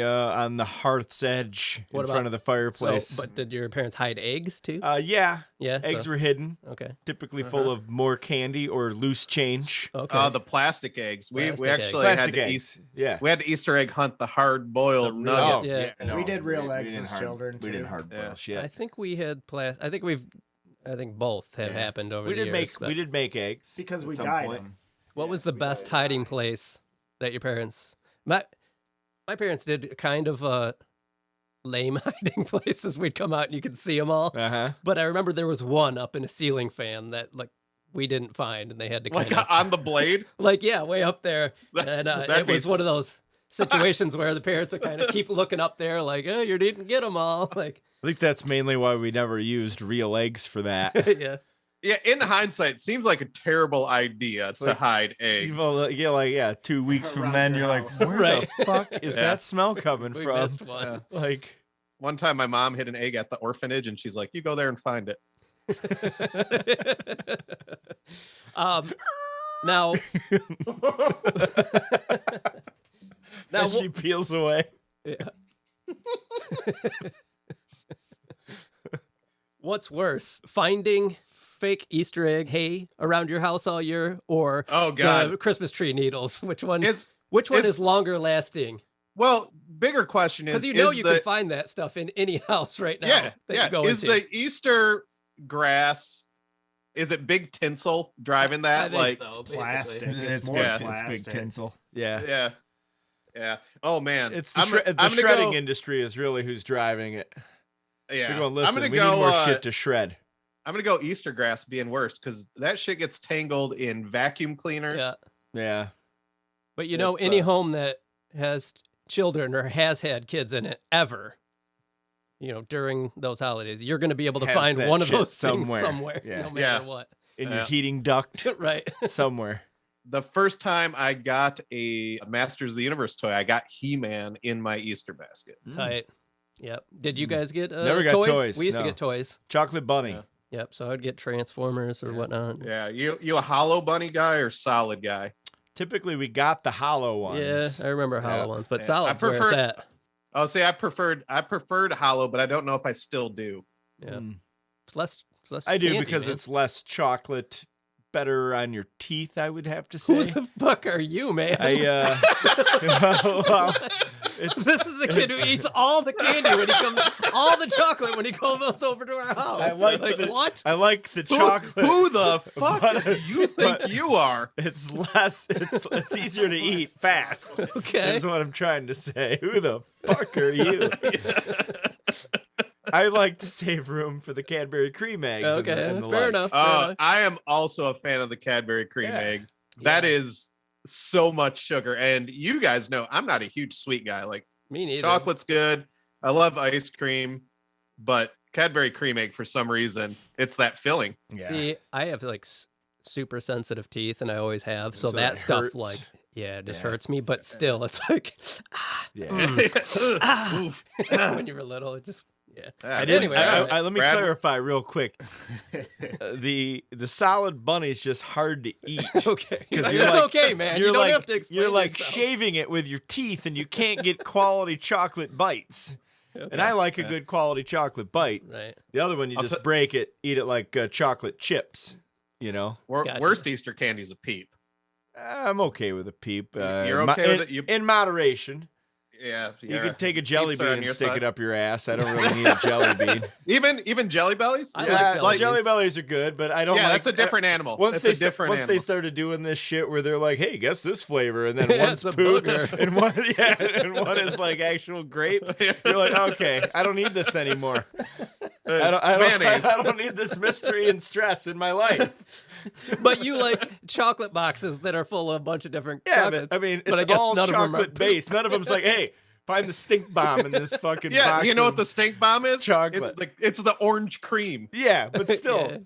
[SPEAKER 3] hearth's edge
[SPEAKER 1] What
[SPEAKER 3] in
[SPEAKER 1] about-
[SPEAKER 3] front of the fireplace.
[SPEAKER 1] So, but did your parents hide eggs too?
[SPEAKER 3] Yeah,
[SPEAKER 1] Yeah.
[SPEAKER 3] eggs
[SPEAKER 1] so-
[SPEAKER 3] were hidden,
[SPEAKER 1] Okay.
[SPEAKER 3] typically full of more candy or loose change.
[SPEAKER 1] Okay.
[SPEAKER 2] The plastic eggs. We
[SPEAKER 1] Plastic
[SPEAKER 2] actually
[SPEAKER 3] Plastic
[SPEAKER 2] had to
[SPEAKER 3] eggs. Yeah.
[SPEAKER 2] we had to Easter egg hunt the hard boiled
[SPEAKER 3] Oh,
[SPEAKER 2] nuggets.
[SPEAKER 1] Yeah.
[SPEAKER 5] We did real eggs
[SPEAKER 3] didn't
[SPEAKER 5] as children,
[SPEAKER 3] We didn't
[SPEAKER 5] too.
[SPEAKER 3] hard boil
[SPEAKER 2] Yeah.
[SPEAKER 1] I
[SPEAKER 3] shit.
[SPEAKER 1] think we had I think both have
[SPEAKER 3] Yeah.
[SPEAKER 1] happened over
[SPEAKER 3] We
[SPEAKER 1] the
[SPEAKER 3] did
[SPEAKER 1] years. but
[SPEAKER 3] we did make eggs
[SPEAKER 5] Because
[SPEAKER 3] at
[SPEAKER 5] we
[SPEAKER 3] some
[SPEAKER 5] dyed
[SPEAKER 3] point.
[SPEAKER 5] them.
[SPEAKER 1] What was the best hiding place that your parents? My parents did kind of lame hiding places. We'd come out and you could see them all.
[SPEAKER 3] Uh-huh.
[SPEAKER 1] But I remember there was one up in a ceiling fan that like we didn't find, and they had to kind
[SPEAKER 2] Like
[SPEAKER 1] of
[SPEAKER 2] on the blade.
[SPEAKER 1] like way up there. And
[SPEAKER 2] that'd
[SPEAKER 1] it
[SPEAKER 2] be
[SPEAKER 1] was one of those situations where the parents would kind of keep looking up there, like, "Oh, you didn't get them all." Like,
[SPEAKER 3] I think that's mainly why we never used real eggs for that.
[SPEAKER 1] yeah.
[SPEAKER 2] Yeah, in hindsight, seems like a terrible idea to hide eggs.
[SPEAKER 3] Well, yeah, 2 weeks from then, you're like, where
[SPEAKER 1] Right.
[SPEAKER 3] the fuck is that smell coming
[SPEAKER 1] We
[SPEAKER 3] from?
[SPEAKER 1] missed one.
[SPEAKER 3] Like,
[SPEAKER 2] One time my mom hid an egg at the orphanage and she's like, you go there and find it.
[SPEAKER 1] Now, now
[SPEAKER 3] as she peels away.
[SPEAKER 1] yeah. What's worse, finding fake Easter egg hay around your house all year, or
[SPEAKER 2] Oh, God.
[SPEAKER 1] the Christmas tree needles? Which one
[SPEAKER 2] Is
[SPEAKER 1] is longer lasting?
[SPEAKER 2] Well, bigger question is,
[SPEAKER 1] Because you know
[SPEAKER 2] is
[SPEAKER 1] you
[SPEAKER 2] the,
[SPEAKER 1] can find that stuff in any house right now.
[SPEAKER 2] yeah,
[SPEAKER 1] that
[SPEAKER 2] yeah.
[SPEAKER 1] You go
[SPEAKER 2] Is
[SPEAKER 1] into.
[SPEAKER 2] the Easter grass, is it big tinsel driving
[SPEAKER 1] I
[SPEAKER 2] that?
[SPEAKER 1] think
[SPEAKER 2] Like,
[SPEAKER 1] so, basically.
[SPEAKER 5] Plastic. It's more
[SPEAKER 2] yeah.
[SPEAKER 5] plastic.
[SPEAKER 3] It's big tinsel. Yeah.
[SPEAKER 2] yeah. Yeah. Oh, man.
[SPEAKER 3] It's the,
[SPEAKER 2] I'm
[SPEAKER 3] the
[SPEAKER 2] gonna
[SPEAKER 3] shredding
[SPEAKER 2] go,
[SPEAKER 3] industry is really who's driving it.
[SPEAKER 2] Yeah.
[SPEAKER 3] They're going,
[SPEAKER 2] I'm
[SPEAKER 3] listen,
[SPEAKER 2] gonna
[SPEAKER 3] we
[SPEAKER 2] go,
[SPEAKER 3] need more shit to shred.
[SPEAKER 2] I'm going to go Easter grass being worse because that shit gets tangled in vacuum cleaners.
[SPEAKER 1] Yeah.
[SPEAKER 3] Yeah.
[SPEAKER 1] But you know,
[SPEAKER 2] It's,
[SPEAKER 1] any home that has children or has had kids in it ever, you know, during those holidays, you're going to be able to
[SPEAKER 3] Has
[SPEAKER 1] find
[SPEAKER 3] that
[SPEAKER 1] one of
[SPEAKER 3] shit
[SPEAKER 1] those
[SPEAKER 3] somewhere.
[SPEAKER 1] things somewhere,
[SPEAKER 3] Yeah.
[SPEAKER 1] no matter
[SPEAKER 2] Yeah.
[SPEAKER 1] what.
[SPEAKER 3] In your
[SPEAKER 2] Yeah.
[SPEAKER 3] heating duct
[SPEAKER 1] Right.
[SPEAKER 3] somewhere.
[SPEAKER 2] The first time I got a Masters of the Universe toy, I got He-Man in my Easter basket.
[SPEAKER 1] Tight. Yep. Did you guys get
[SPEAKER 3] Never got
[SPEAKER 1] toys?
[SPEAKER 3] toys,
[SPEAKER 1] We used to
[SPEAKER 3] no.
[SPEAKER 1] get toys.
[SPEAKER 3] Chocolate bunny.
[SPEAKER 2] Yeah.
[SPEAKER 1] Yep. So I'd get Transformers or whatnot.
[SPEAKER 2] Yeah, you a hollow bunny guy or solid guy?
[SPEAKER 3] Typically, we got the hollow ones.
[SPEAKER 1] Yeah, I remember hollow ones, but
[SPEAKER 2] Yeah.
[SPEAKER 1] solid's
[SPEAKER 2] I
[SPEAKER 1] where it's
[SPEAKER 2] prefer-
[SPEAKER 1] at.
[SPEAKER 2] Oh, see, I preferred hollow, but I don't know if I still do.
[SPEAKER 1] Yeah.
[SPEAKER 3] Mm.
[SPEAKER 1] It's less
[SPEAKER 3] I do
[SPEAKER 1] candy,
[SPEAKER 3] because
[SPEAKER 1] man.
[SPEAKER 3] it's less chocolate, better on your teeth, I would have to
[SPEAKER 1] Who
[SPEAKER 3] say.
[SPEAKER 1] the fuck are you, man?
[SPEAKER 3] well, it's
[SPEAKER 1] This is the kid who eats all the candy when he comes, all the chocolate when he comes over to our house.
[SPEAKER 3] I like the-
[SPEAKER 1] what?
[SPEAKER 3] I like the chocolate.
[SPEAKER 2] Who the fuck
[SPEAKER 3] But-
[SPEAKER 2] do you think
[SPEAKER 3] but-
[SPEAKER 2] you are?
[SPEAKER 3] It's less. It's easier to eat fast.
[SPEAKER 1] Okay.
[SPEAKER 3] Is what I'm trying to say. Who the fuck are you? I like to save room for the Cadbury cream eggs. and
[SPEAKER 1] Okay,
[SPEAKER 3] and the
[SPEAKER 1] fair
[SPEAKER 3] like.
[SPEAKER 1] enough. fair enough.
[SPEAKER 2] I am also a fan of the Cadbury cream
[SPEAKER 3] Yeah.
[SPEAKER 2] egg. That is so much sugar, and you guys know I'm not a huge sweet guy. Like
[SPEAKER 1] Me neither.
[SPEAKER 2] chocolate's good. I love ice cream, but Cadbury cream egg for some reason it's that filling.
[SPEAKER 3] Yeah.
[SPEAKER 1] See, I have like super sensitive teeth, and I always have. So,
[SPEAKER 3] So
[SPEAKER 1] that
[SPEAKER 3] it
[SPEAKER 1] stuff,
[SPEAKER 3] hurts.
[SPEAKER 1] like, yeah, it just
[SPEAKER 3] Yeah.
[SPEAKER 1] hurts me. But still, it's like
[SPEAKER 3] Yeah.
[SPEAKER 2] Oof.
[SPEAKER 1] when you were little, it just
[SPEAKER 3] I didn't.
[SPEAKER 1] Anyway,
[SPEAKER 3] let me
[SPEAKER 2] Brad-
[SPEAKER 3] clarify real quick. The solid bunny's just hard to eat.
[SPEAKER 1] okay.
[SPEAKER 3] Because
[SPEAKER 1] It's okay, man. You don't have to explain.
[SPEAKER 3] You're like
[SPEAKER 1] yourself.
[SPEAKER 3] shaving it with your teeth, and you can't get quality chocolate bites.
[SPEAKER 1] Okay.
[SPEAKER 3] And I like a good quality chocolate bite.
[SPEAKER 1] Right.
[SPEAKER 3] The other one, you
[SPEAKER 2] I'll
[SPEAKER 3] just
[SPEAKER 2] t-
[SPEAKER 3] break it, eat it like chocolate chips. You know,
[SPEAKER 1] Gotcha.
[SPEAKER 2] Worst Easter candy's a peep.
[SPEAKER 3] I'm okay with a peep.
[SPEAKER 2] You're
[SPEAKER 3] in
[SPEAKER 2] okay with it?
[SPEAKER 3] in moderation.
[SPEAKER 2] Yeah,
[SPEAKER 3] You could take a jelly
[SPEAKER 2] Peeps are
[SPEAKER 3] bean
[SPEAKER 2] on
[SPEAKER 3] and
[SPEAKER 2] your
[SPEAKER 3] stick
[SPEAKER 2] side.
[SPEAKER 3] it up your ass. I don't really need a jelly bean.
[SPEAKER 2] Even Jelly Bellies.
[SPEAKER 1] I
[SPEAKER 3] Yeah,
[SPEAKER 1] like
[SPEAKER 3] jelly bellies are good, but I don't.
[SPEAKER 2] Yeah,
[SPEAKER 3] like,
[SPEAKER 2] that's a different animal.
[SPEAKER 3] Once
[SPEAKER 2] That's
[SPEAKER 3] they
[SPEAKER 2] a different
[SPEAKER 3] once
[SPEAKER 2] animal.
[SPEAKER 3] they started doing this shit where they're like, "Hey, guess this flavor," and then
[SPEAKER 1] Yeah,
[SPEAKER 3] one's
[SPEAKER 1] it's a
[SPEAKER 3] poop
[SPEAKER 1] booger.
[SPEAKER 3] and one is like actual grape. You're like, okay, I don't need this anymore. I
[SPEAKER 2] mayonnaise.
[SPEAKER 3] don't need this mystery and stress in my life.
[SPEAKER 1] But you like chocolate boxes that are full of a bunch of different
[SPEAKER 3] Yeah,
[SPEAKER 1] chocolates.
[SPEAKER 3] but I mean,
[SPEAKER 1] But I
[SPEAKER 3] it's
[SPEAKER 1] guess
[SPEAKER 3] all
[SPEAKER 1] none of them are
[SPEAKER 3] chocolate based. None of them's like, hey, find the stink bomb in this fucking
[SPEAKER 2] Yeah,
[SPEAKER 3] box.
[SPEAKER 2] you know what
[SPEAKER 3] of-
[SPEAKER 2] the stink bomb is?
[SPEAKER 3] chocolate.
[SPEAKER 2] It's the orange cream.
[SPEAKER 3] Yeah, but still
[SPEAKER 1] Yeah.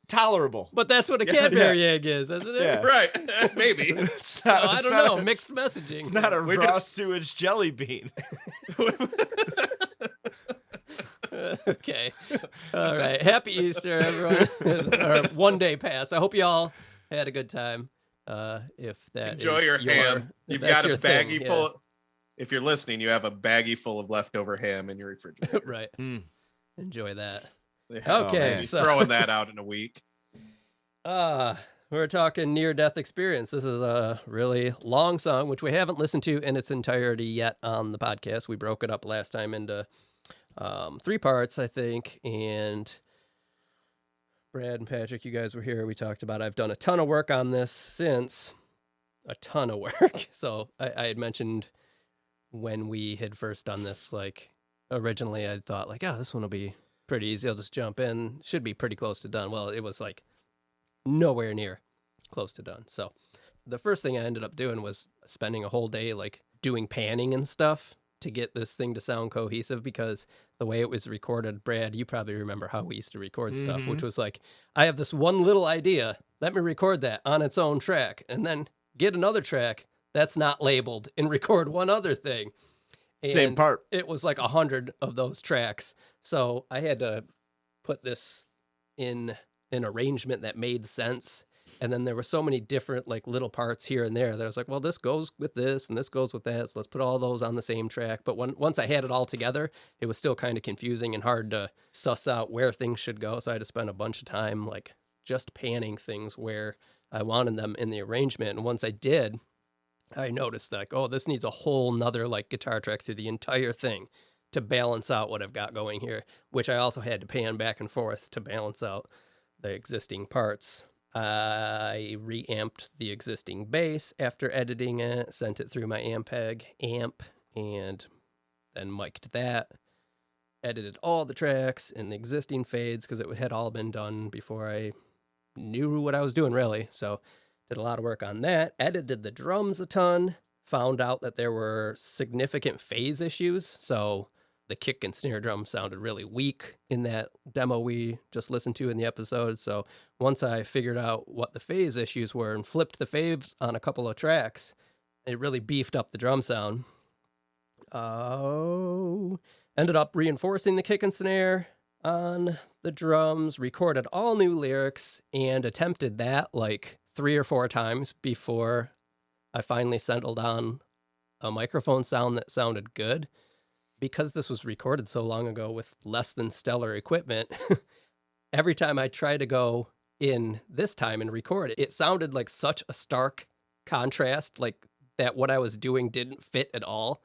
[SPEAKER 3] tolerable.
[SPEAKER 1] But that's what a Cadbury egg is, isn't it?
[SPEAKER 3] Yeah.
[SPEAKER 2] Right. Maybe.
[SPEAKER 3] It's
[SPEAKER 1] So,
[SPEAKER 3] not,
[SPEAKER 1] I
[SPEAKER 3] it's
[SPEAKER 1] don't
[SPEAKER 3] not
[SPEAKER 1] know.
[SPEAKER 3] a-
[SPEAKER 1] Mixed messaging.
[SPEAKER 3] It's not a
[SPEAKER 2] We're
[SPEAKER 3] raw
[SPEAKER 2] just-
[SPEAKER 3] sewage jelly bean.
[SPEAKER 1] Okay. All right. Happy Easter, everyone. Or one day pass. I hope you all had a good time. If that
[SPEAKER 2] Enjoy
[SPEAKER 1] is
[SPEAKER 2] your ham.
[SPEAKER 1] if
[SPEAKER 2] You've
[SPEAKER 1] that's
[SPEAKER 2] got a
[SPEAKER 1] your thing,
[SPEAKER 2] baggie
[SPEAKER 1] yeah.
[SPEAKER 2] full. If you're listening, you have a baggie full of leftover ham in your refrigerator.
[SPEAKER 1] Right.
[SPEAKER 3] Mm.
[SPEAKER 1] Enjoy that.
[SPEAKER 2] Yeah,
[SPEAKER 1] Okay.
[SPEAKER 3] man.
[SPEAKER 2] be
[SPEAKER 1] So,
[SPEAKER 2] throwing that out in a week.
[SPEAKER 1] we're talking near-death experience. This is a really long song, which we haven't listened to in its entirety yet on the podcast. We broke it up last time into 3 parts, I think, and Brad and Patrick, you guys were here. We talked about I've done a ton of work on this since. A ton of work. So I had mentioned when we had first done this, like, originally I thought like, oh, this one will be pretty easy. I'll just jump in. Should be pretty close to done. Well, it was like nowhere near close to done. So the first thing I ended up doing was spending a whole day like doing panning and stuff to get this thing to sound cohesive, because the way it was recorded, Brad, you probably remember how we used to record stuff, which was like, I have this one little idea. Let me record that on its own track and then get another track that's not labeled and record one other thing. And
[SPEAKER 3] Same part.
[SPEAKER 1] It was like 100 of those tracks. So I had to put this in an arrangement that made sense. And then there were so many different like little parts here and there that I was like, well, this goes with this and this goes with that. So let's put all those on the same track. But once I had it all together, it was still kind of confusing and hard to suss out where things should go. So I had to spend a bunch of time like just panning things where I wanted them in the arrangement. And once I did, I noticed that, like, oh, this needs a whole nother like guitar track through the entire thing to balance out what I've got going here, which I also had to pan back and forth to balance out the existing parts. I reamped the existing bass after editing it, sent it through my Ampeg amp, and then mic'd that. Edited all the tracks and the existing fades because it had all been done before I knew what I was doing, really. So did a lot of work on that. Edited the drums a ton. Found out that there were significant phase issues. So the kick and snare drum sounded really weak in that demo we just listened to in the episode. So once I figured out what the phase issues were and flipped the faves on a couple of tracks, it really beefed up the drum sound. Ended up reinforcing the kick and snare on the drums, recorded all new lyrics, and attempted that like 3 or 4 times before I finally settled on a microphone sound that sounded good. Because this was recorded so long ago with less than stellar equipment, every time I tried to go in this time and record it, it sounded like such a stark contrast, like that what I was doing didn't fit at all.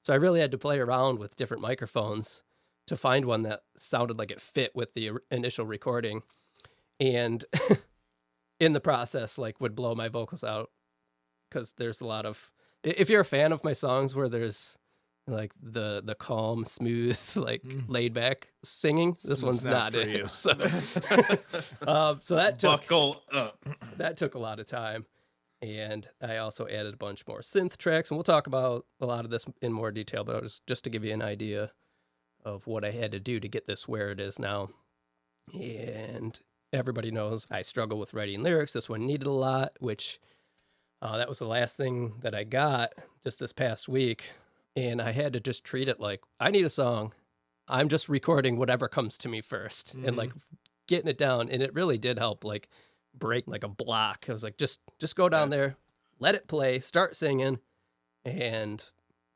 [SPEAKER 1] So I really had to play around with different microphones to find one that sounded like it fit with the initial recording. And in the process, like, would blow my vocals out, because there's a lot of, if you're a fan of my songs where there's like the calm, smooth, like laid back singing, this one's not
[SPEAKER 3] for
[SPEAKER 1] it.
[SPEAKER 3] you.
[SPEAKER 1] So, so that took
[SPEAKER 2] Buckle up.
[SPEAKER 1] that took a lot of time. And I also added a bunch more synth tracks, and we'll talk about a lot of this in more detail, but it was just to give you an idea of what I had to do to get this where it is now. And everybody knows I struggle with writing lyrics. This one needed a lot, which that was the last thing that I got just this past week. And I had to just treat it like, I need a song. I'm just recording whatever comes to me first and like getting it down. And it really did help like break like a block. I was like, just go down there, let it play, start singing. And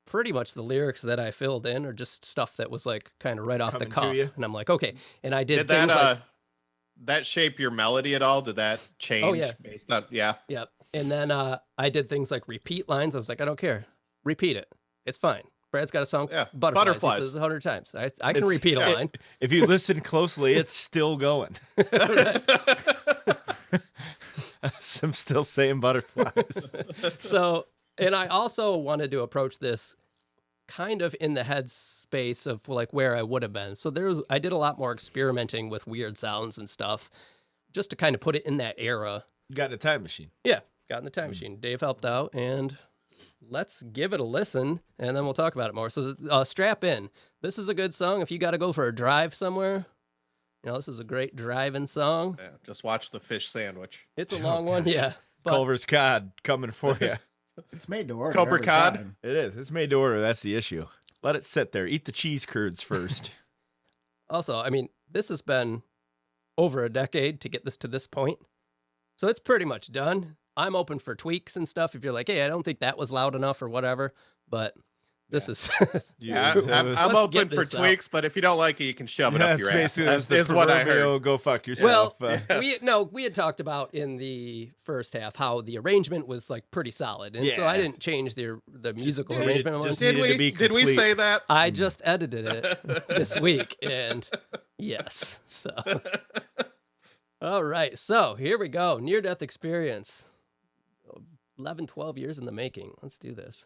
[SPEAKER 1] pretty much the lyrics that I filled in are just stuff that was like kind of right off the cuff. And I'm like, okay. And I did things
[SPEAKER 2] that
[SPEAKER 1] like,
[SPEAKER 2] that shape your melody at all? Did that change?
[SPEAKER 1] Oh, yeah.
[SPEAKER 2] Based on, yeah.
[SPEAKER 1] Yep. And then I did things like repeat lines. I was like, I don't care. Repeat it. It's fine. Brad's got a song, Butterflies. This is 100 times. I can repeat a line.
[SPEAKER 3] If you listen closely, it's still going. I'm still saying butterflies.
[SPEAKER 1] So, and I also wanted to approach this kind of in the head space of like where I would have been. So I did a lot more experimenting with weird sounds and stuff just to kind of put it in that era.
[SPEAKER 3] Got in a time machine.
[SPEAKER 1] Yeah, got in the time machine. Dave helped out, and let's give it a listen, and then we'll talk about it more. So strap in. This is a good song if you got to go for a drive somewhere. You know, this is a great driving song.
[SPEAKER 2] Yeah, just watch the fish sandwich.
[SPEAKER 1] It's a long one, yeah. But
[SPEAKER 3] Culver's cod coming for you.
[SPEAKER 5] It's made to order.
[SPEAKER 2] Cobra
[SPEAKER 5] every
[SPEAKER 2] cod?
[SPEAKER 5] time.
[SPEAKER 3] It is. It's made to order. That's the issue. Let it sit there. Eat the cheese curds first.
[SPEAKER 1] also, I mean, this has been over a decade to get this to this point. So it's pretty much done. I'm open for tweaks and stuff if you're like, hey, I don't think that was loud enough or whatever. But this is...
[SPEAKER 2] Yeah,
[SPEAKER 3] Let's
[SPEAKER 2] I'm open
[SPEAKER 1] get
[SPEAKER 2] for
[SPEAKER 1] this
[SPEAKER 2] tweaks, but if you don't like it, you can shove it up your ass.
[SPEAKER 3] That's
[SPEAKER 2] That's what I heard.
[SPEAKER 3] Go fuck yourself.
[SPEAKER 1] Well, we had talked about in the first half how the arrangement was like pretty solid, and so I didn't change the musical arrangement.
[SPEAKER 2] Did we say that?
[SPEAKER 1] I just edited it this week, and yes, so all right, so here we go. Near-death experience, 11, 12 years in the making. Let's do this.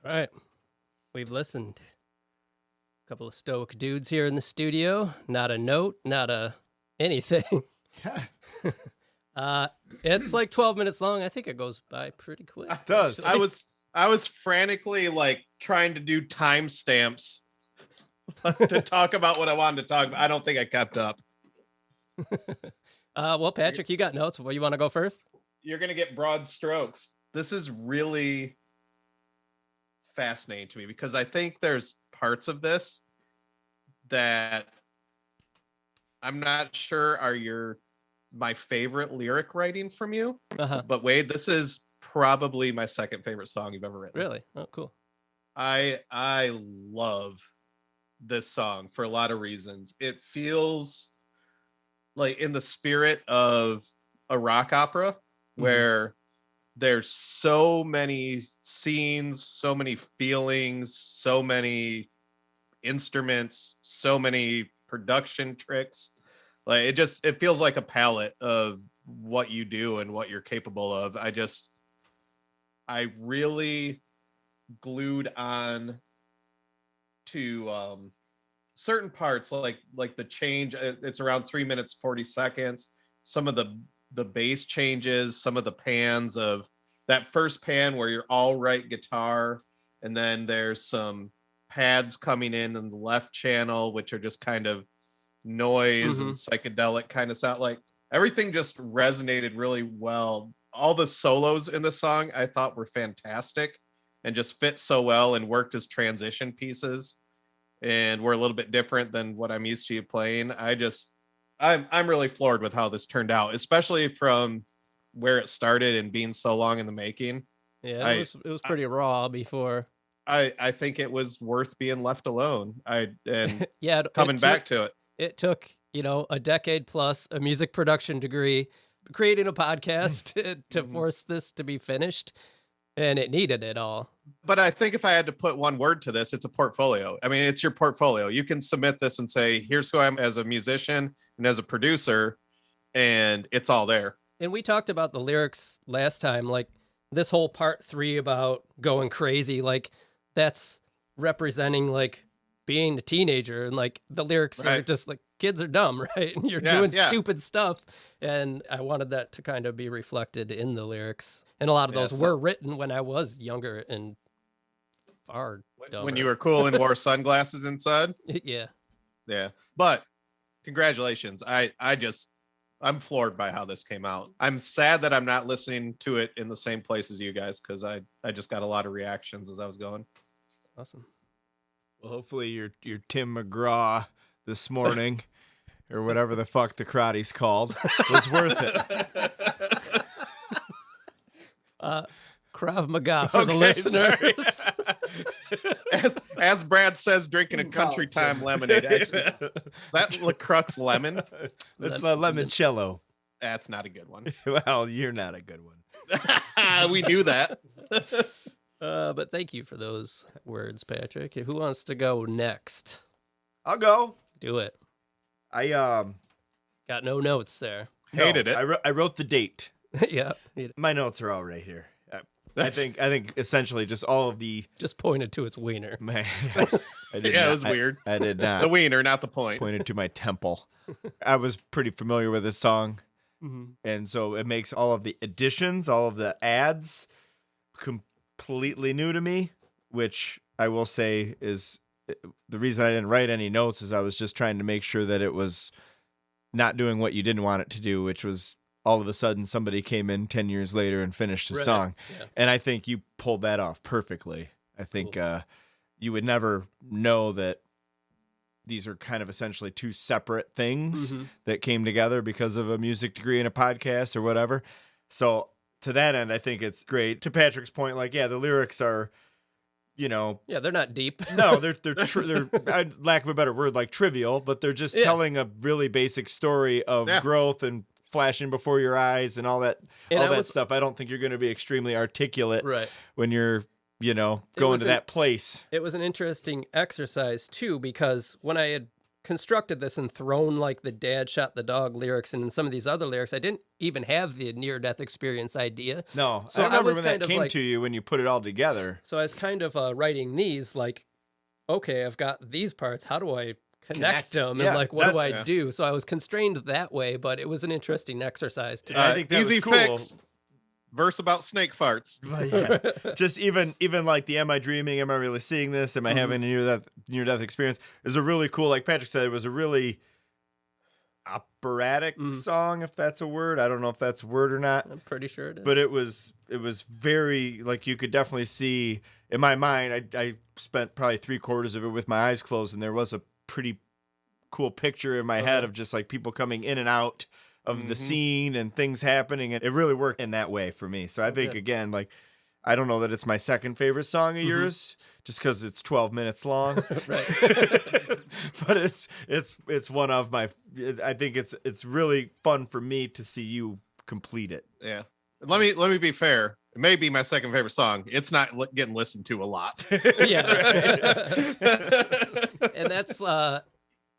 [SPEAKER 1] All right. We've listened. A couple of stoic dudes here in the studio. Not a note, not a anything. It's like 12 minutes long. I think it goes by pretty quick.
[SPEAKER 3] It does.
[SPEAKER 1] actually.
[SPEAKER 2] I was frantically like trying to do timestamps to talk about what I wanted to talk about. I don't think I kept up.
[SPEAKER 1] Well, Patrick, you got notes. Well, you want to go first?
[SPEAKER 2] You're gonna get broad strokes. This is really fascinating to me because I think there's parts of this that I'm not sure are my favorite lyric writing from you.
[SPEAKER 1] Uh-huh.
[SPEAKER 2] But Wade, this is probably my second favorite song you've ever written.
[SPEAKER 1] Really? Oh, cool.
[SPEAKER 2] I love this song for a lot of reasons. It feels like in the spirit of a rock opera where there's so many scenes, so many feelings, so many instruments, so many production tricks. Like it feels like a palette of what you do and what you're capable of. I really glued on to certain parts like the change. It's around 3 minutes 40 seconds. Some of the bass changes, some of the pans of that first pan where you're all right guitar, and then there's some pads coming in the left channel which are just kind of noise and psychedelic kind of sound. Like everything just resonated really well. All the solos in the song I thought were fantastic and just fit so well and worked as transition pieces and were a little bit different than what I'm used to you playing. I'm really floored with how this turned out, especially from where it started and being so long in the making.
[SPEAKER 1] Yeah, it was pretty raw before.
[SPEAKER 2] I think it was worth being left alone.
[SPEAKER 1] Yeah,
[SPEAKER 2] coming back to it.
[SPEAKER 1] It took, a decade plus, a music production degree, creating a podcast to force this to be finished, and it needed it all.
[SPEAKER 2] But I think if I had to put one word to this, it's a portfolio. I mean, it's your portfolio. You can submit this and say, here's who I am as a musician and as a producer, and it's all there.
[SPEAKER 1] And we talked about the lyrics last time, like this whole part 3 about going crazy, like that's representing like being a teenager, and like the lyrics are just like kids are dumb, right? And you're doing stupid stuff. And I wanted that to kind of be reflected in the lyrics. And a lot of those were written when I was younger and far dumber.
[SPEAKER 2] When you were cool and wore sunglasses inside.
[SPEAKER 1] Yeah.
[SPEAKER 2] Yeah. But congratulations. I'm floored by how this came out. I'm sad that I'm not listening to it in the same place as you guys, because I just got a lot of reactions as I was going.
[SPEAKER 1] Awesome.
[SPEAKER 3] Well, hopefully your Tim McGraw this morning, or whatever the fuck the karate's called, was worth it.
[SPEAKER 1] Krav Maga for the listeners.
[SPEAKER 2] As Brad says, drinking a country time lemonade. Actually, that La Crux lemon.
[SPEAKER 3] That's a limoncello.
[SPEAKER 2] That's not a good one.
[SPEAKER 3] Well, you're not a good one.
[SPEAKER 2] We knew that.
[SPEAKER 1] But thank you for those words, Patrick. Who wants to go next?
[SPEAKER 3] I'll go.
[SPEAKER 1] Do it.
[SPEAKER 3] I
[SPEAKER 1] Got no notes there.
[SPEAKER 2] Hated it.
[SPEAKER 3] I wrote the date.
[SPEAKER 1] Yeah.
[SPEAKER 3] My notes are all right here. I think essentially just all of the
[SPEAKER 1] Just pointed to its wiener.
[SPEAKER 3] man.
[SPEAKER 2] It was weird.
[SPEAKER 3] I did not.
[SPEAKER 2] The wiener, not the point.
[SPEAKER 3] Pointed to my temple. I was pretty familiar with this song, and so it makes all of the additions, all of the ads, completely new to me. Which I will say is the reason I didn't write any notes is I was just trying to make sure that it was not doing what you didn't want it to do, which was all of a sudden somebody came in 10 years later and finished the song. Yeah. And I think you pulled that off perfectly. I think you would never know that these are kind of essentially two separate things that came together because of a music degree and a podcast or whatever. So to that end, I think it's great. To Patrick's point, like, yeah, the lyrics are,
[SPEAKER 1] yeah, they're not deep.
[SPEAKER 3] No, they're lack of a better word, like trivial, but they're just telling a really basic story of growth and flashing before your eyes and all that stuff. I don't think you're going to be extremely articulate when you're, going to that place.
[SPEAKER 1] It was an interesting exercise too, because when I had constructed this and thrown like the dad shot the dog lyrics and some of these other lyrics, I didn't even have the near-death experience idea.
[SPEAKER 3] No,
[SPEAKER 1] So
[SPEAKER 3] I
[SPEAKER 1] I
[SPEAKER 3] remember
[SPEAKER 1] was
[SPEAKER 3] when
[SPEAKER 1] kind
[SPEAKER 3] that
[SPEAKER 1] of
[SPEAKER 3] came
[SPEAKER 1] like-
[SPEAKER 3] to you when you put it all together.
[SPEAKER 1] So I was kind of writing these like, okay, I've got these parts. How do I connect them?
[SPEAKER 3] Yeah,
[SPEAKER 1] And like, what do I
[SPEAKER 3] that's-
[SPEAKER 1] do? So I was constrained that way, but it was an interesting exercise.
[SPEAKER 3] I think that
[SPEAKER 2] easy
[SPEAKER 3] was cool.
[SPEAKER 2] fix. Verse about snake farts.
[SPEAKER 3] But yeah, just even like the "Am I dreaming? Am I really seeing this? Am I having a near death experience?" is a really cool. Like Patrick said, it was a really operatic song, if that's a word. I don't know if that's a word or not.
[SPEAKER 1] I'm pretty sure it is.
[SPEAKER 3] But it was very, like, you could definitely see in my mind. I spent probably 3/4 of it with my eyes closed, and there was a pretty cool picture in my head of just like people coming in and out of the scene and things happening, and it really worked in that way for me. So I think again, like, I don't know that it's my second favorite song of yours, just because it's 12 minutes long. But it's one of my. I think it's really fun for me to see you complete it.
[SPEAKER 2] Yeah. Let me be fair. It may be my second favorite song. It's not getting listened to a lot.
[SPEAKER 1] Yeah. And that's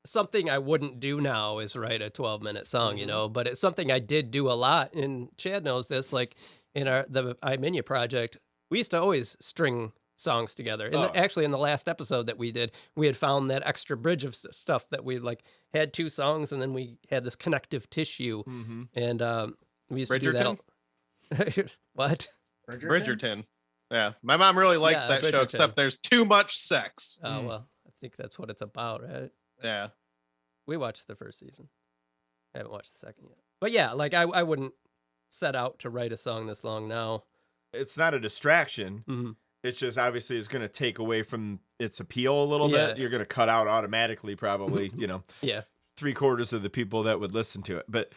[SPEAKER 1] something I wouldn't do now is write a 12-minute song, you know, but it's something I did do a lot. And Chad knows this, like in the iMenu project, we used to always string songs together. Actually, in the last episode that we did, we had found that extra bridge of stuff that we like had 2 songs and then we had this connective tissue. And we used to do that. What?
[SPEAKER 2] Bridgerton. Yeah. My mom really likes
[SPEAKER 1] Yeah,
[SPEAKER 2] that show,
[SPEAKER 1] Bridgerton.
[SPEAKER 2] except there's too much sex.
[SPEAKER 1] Oh, well, I think that's what it's about, right?
[SPEAKER 2] Yeah.
[SPEAKER 1] We watched the first season. I haven't watched the second yet. But yeah, like I wouldn't set out to write a song this long now.
[SPEAKER 3] It's not a distraction. It's just obviously it's going to take away from its appeal a little bit. You're going to cut out automatically, probably,
[SPEAKER 1] Yeah.
[SPEAKER 3] 3/4 of the people that would listen to it. But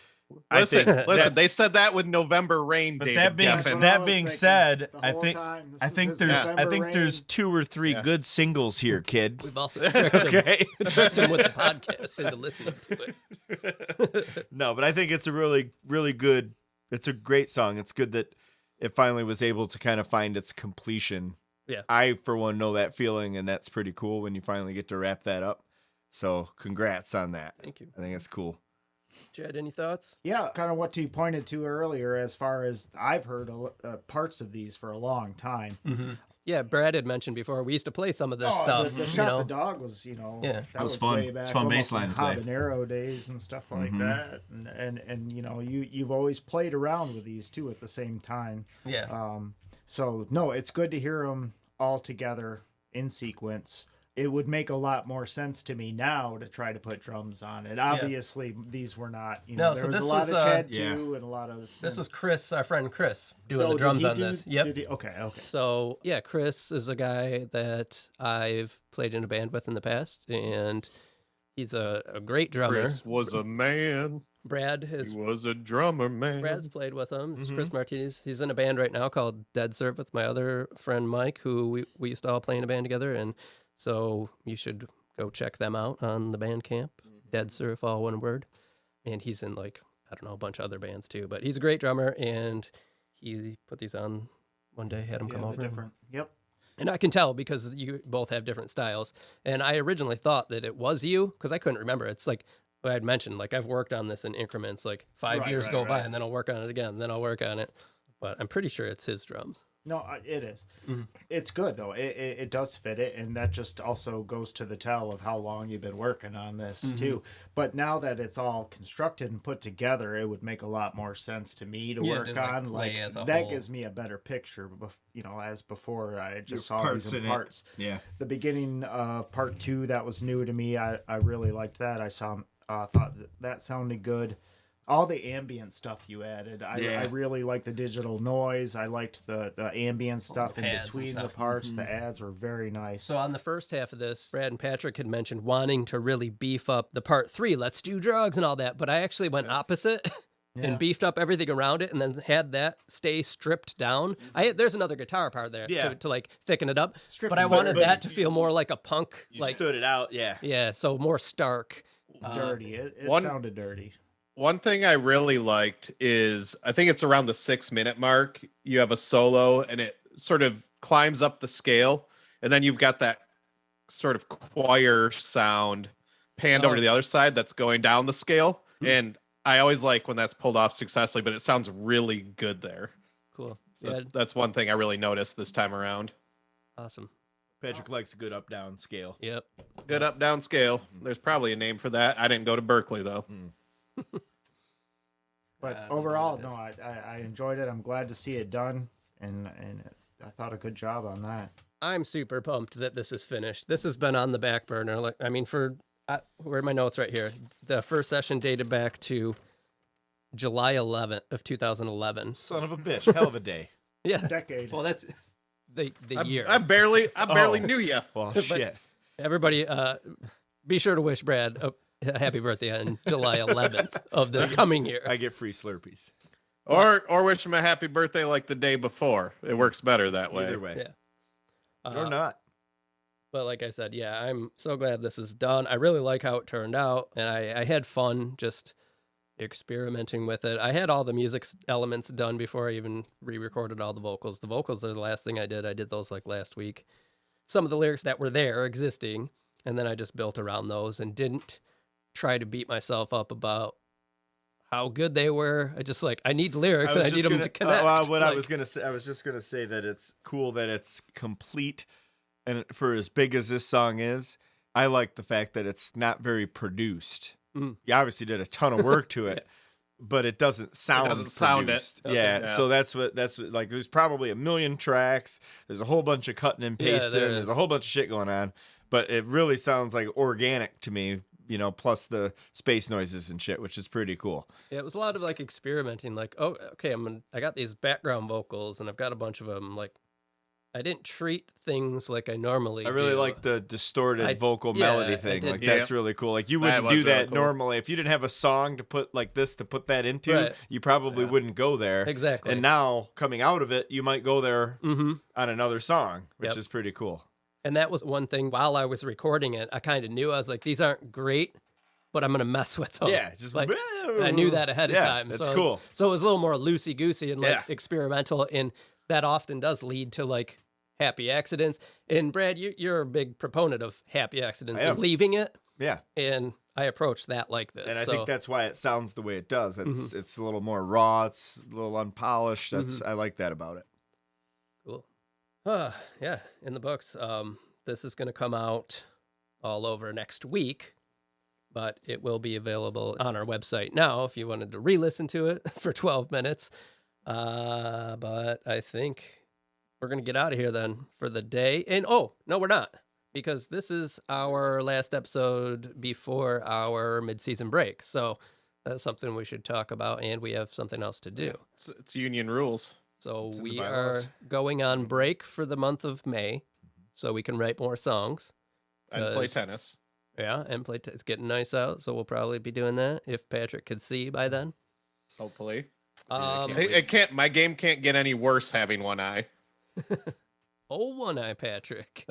[SPEAKER 2] Listen,
[SPEAKER 3] I think
[SPEAKER 2] they said that with November Rain,
[SPEAKER 3] But
[SPEAKER 2] David
[SPEAKER 3] that being
[SPEAKER 2] Geffen.
[SPEAKER 3] that being said, I think
[SPEAKER 5] there's
[SPEAKER 3] there's 2 or 3 good singles here, kid.
[SPEAKER 1] We've also tricked him,
[SPEAKER 3] Okay.
[SPEAKER 1] tricked him with the podcast into listening to it.
[SPEAKER 3] No, but I think it's a really, really good. It's a great song. It's good that it finally was able to kind of find its completion.
[SPEAKER 1] Yeah.
[SPEAKER 3] I, for one, know that feeling, and that's pretty cool when you finally get to wrap that up. So, congrats on that.
[SPEAKER 1] Thank you.
[SPEAKER 3] I think it's cool.
[SPEAKER 1] Chad, any thoughts?
[SPEAKER 5] Yeah, kind of what you pointed to earlier, as far as I've heard parts of these for a long time.
[SPEAKER 1] Yeah, Brad had mentioned before, we used to play some of this stuff.
[SPEAKER 5] The shot the dog was,
[SPEAKER 1] Yeah.
[SPEAKER 5] that
[SPEAKER 3] was fun.
[SPEAKER 5] way back.
[SPEAKER 3] It's fun
[SPEAKER 5] almost
[SPEAKER 3] baseline
[SPEAKER 5] in
[SPEAKER 3] to play.
[SPEAKER 5] habanero days and stuff like that. And you've always played around with these two at the same time.
[SPEAKER 1] Yeah.
[SPEAKER 5] So no, it's good to hear them all together in sequence. It would make a lot more sense to me now to try to put drums on it. Obviously, these were not.
[SPEAKER 1] No,
[SPEAKER 5] there
[SPEAKER 1] so
[SPEAKER 5] was a
[SPEAKER 1] this
[SPEAKER 5] lot
[SPEAKER 1] was,
[SPEAKER 5] of Chad
[SPEAKER 3] yeah.
[SPEAKER 5] too, and a lot of.
[SPEAKER 1] This was Chris, our friend Chris, doing the
[SPEAKER 5] did
[SPEAKER 1] drums
[SPEAKER 5] he
[SPEAKER 1] on
[SPEAKER 5] do-
[SPEAKER 1] this. Yep.
[SPEAKER 5] did he- okay.
[SPEAKER 1] So, yeah, Chris is a guy that I've played in a band with in the past, and he's a great drummer.
[SPEAKER 2] Chris was a man.
[SPEAKER 1] Brad
[SPEAKER 2] He
[SPEAKER 1] has
[SPEAKER 2] was a drummer, man.
[SPEAKER 1] Brad's played with him. This is Chris Martinez. He's in a band right now called Dead Serve with my other friend Mike, who we used to all play in a band together. And so you should go check them out on the Bandcamp. Dead Serve, all one word. And he's in like, I don't know, a bunch of other bands too. But he's a great drummer, and he put these on one day, had him come over.
[SPEAKER 5] Different. Yep.
[SPEAKER 1] And I can tell because you both have different styles. And I originally thought that it was you because I couldn't remember. It's like I had mentioned, like I've worked on this in increments, like 5 years go by, and then I'll work on it again, then I'll work on it. But I'm pretty sure it's his drums.
[SPEAKER 5] No, it is. It's good though. It does fit it, and that just also goes to the tell of how long you've been working on this too. But now that it's all constructed and put together, it would make a lot more sense to me to work
[SPEAKER 1] to,
[SPEAKER 5] on.
[SPEAKER 1] play as a
[SPEAKER 5] that
[SPEAKER 1] whole.
[SPEAKER 5] gives me a better picture. As before, I just saw
[SPEAKER 3] parts
[SPEAKER 5] these in
[SPEAKER 3] in it.
[SPEAKER 5] parts.
[SPEAKER 3] Yeah.
[SPEAKER 5] The beginning of part 2 that was new to me. I really liked that. I thought that sounded good. All the ambient stuff you added, I really liked the digital noise. I liked the ambient stuff in
[SPEAKER 1] pads and
[SPEAKER 5] between the
[SPEAKER 1] stuff.
[SPEAKER 5] parts. The ads were very nice.
[SPEAKER 1] So on the first half of this, Brad and Patrick had mentioned wanting to really beef up the part 3, let's do drugs and all that. But I actually went opposite and beefed up everything around it and then had that stay stripped down. There's another guitar part there to like thicken it up. But I wanted that to feel more like a punk.
[SPEAKER 3] You
[SPEAKER 1] like
[SPEAKER 3] stood it out, yeah.
[SPEAKER 1] Yeah, so more stark.
[SPEAKER 5] dirty. It sounded dirty.
[SPEAKER 2] One thing I really liked is I think it's around the 6-minute mark. You have a solo and it sort of climbs up the scale. And then you've got that sort of choir sound panned over to the other side that's going down the scale. And I always like when that's pulled off successfully, but it sounds really good there.
[SPEAKER 1] Cool.
[SPEAKER 2] So
[SPEAKER 1] Yeah,
[SPEAKER 2] that's one thing I really noticed this time around.
[SPEAKER 1] awesome.
[SPEAKER 3] Patrick likes a good up-down scale.
[SPEAKER 1] Yep.
[SPEAKER 2] Good up down scale. There's probably a name for that. I didn't go to Berkeley though.
[SPEAKER 5] But
[SPEAKER 1] I don't know
[SPEAKER 5] overall,
[SPEAKER 1] what it
[SPEAKER 5] no, I enjoyed it. I'm glad to see it done, and I thought a good job on that.
[SPEAKER 1] I'm super pumped that this is finished. This has been on the back burner. Like, I mean, where are my notes right here? The first session dated back to July 11th of 2011.
[SPEAKER 3] Son of a bitch. Hell of a day.
[SPEAKER 1] Yeah.
[SPEAKER 5] Decade.
[SPEAKER 1] Well, that's the year.
[SPEAKER 2] I barely knew you.
[SPEAKER 3] Well, shit.
[SPEAKER 1] Everybody, be sure to wish Brad a happy birthday on July 11th of this coming year.
[SPEAKER 3] I get free Slurpees.
[SPEAKER 2] Or wish him a happy birthday like the day before. It works better that way.
[SPEAKER 3] Either way.
[SPEAKER 1] Yeah.
[SPEAKER 3] Or not.
[SPEAKER 1] But like I said, yeah, I'm so glad this is done. I really like how it turned out, and I had fun just experimenting with it. I had all the music elements done before I even re-recorded all the vocals. The vocals are the last thing I did. I did those like last week. Some of the lyrics that were there existing, and then I just built around those and didn't try to beat myself up about how good they were. I need lyrics and I need them to connect.
[SPEAKER 3] I was just gonna say that it's cool that it's complete, and for as big as this song is, I like the fact that it's not very produced.
[SPEAKER 1] Mm.
[SPEAKER 3] You obviously did a ton of work to it, but it doesn't sound. Produced. Yeah, so that's like. There's probably a million tracks. There's a whole bunch of cutting and pasting. There's a whole bunch of shit going on, but it really sounds like organic to me. You know, plus the space noises and shit, which is pretty cool.
[SPEAKER 1] Yeah, it was a lot of like experimenting. Like, oh, okay, I got these background vocals, and I've got a bunch of them. Like, I didn't treat things like I normally.
[SPEAKER 3] I really
[SPEAKER 1] do.
[SPEAKER 3] like the distorted vocal melody thing. Like, that's really cool. Like, you wouldn't do that normally if you didn't have a song to put like this to put that into.
[SPEAKER 1] Right.
[SPEAKER 3] You probably wouldn't go there.
[SPEAKER 1] Exactly.
[SPEAKER 3] And now coming out of it, you might go there on another song, which is pretty cool.
[SPEAKER 1] And that was one thing while I was recording it, I kind of knew. I was like, these aren't great, but I'm going to mess with them.
[SPEAKER 3] Yeah, just
[SPEAKER 1] like, I knew that ahead of time.
[SPEAKER 3] That's
[SPEAKER 1] so
[SPEAKER 3] cool.
[SPEAKER 1] So it was a little more loosey-goosey and like experimental, and that often does lead to like happy accidents. And Brad, you're a big proponent of happy accidents and leaving it.
[SPEAKER 3] Yeah.
[SPEAKER 1] And I approach that like this.
[SPEAKER 3] And I think that's why it sounds the way it does. It's a little more raw. It's a little unpolished. I like that about it.
[SPEAKER 1] Cool. Yeah, in the books. This is going to come out all over next week, but it will be available on our website now if you wanted to re-listen to it for 12 minutes. But I think we're going to get out of here then for the day. And oh, no, we're not, because this is our last episode before our mid-season break. So that's something we should talk about, and we have something else to do.
[SPEAKER 2] It's union rules.
[SPEAKER 1] So we are going on break for the month of May, so we can write more songs.
[SPEAKER 2] And play tennis.
[SPEAKER 1] Yeah, and it's getting nice out, so we'll probably be doing that if Patrick could see by then.
[SPEAKER 2] Hopefully.
[SPEAKER 1] It
[SPEAKER 2] my game can't get any worse having one eye.
[SPEAKER 1] Oh, one eye, Patrick.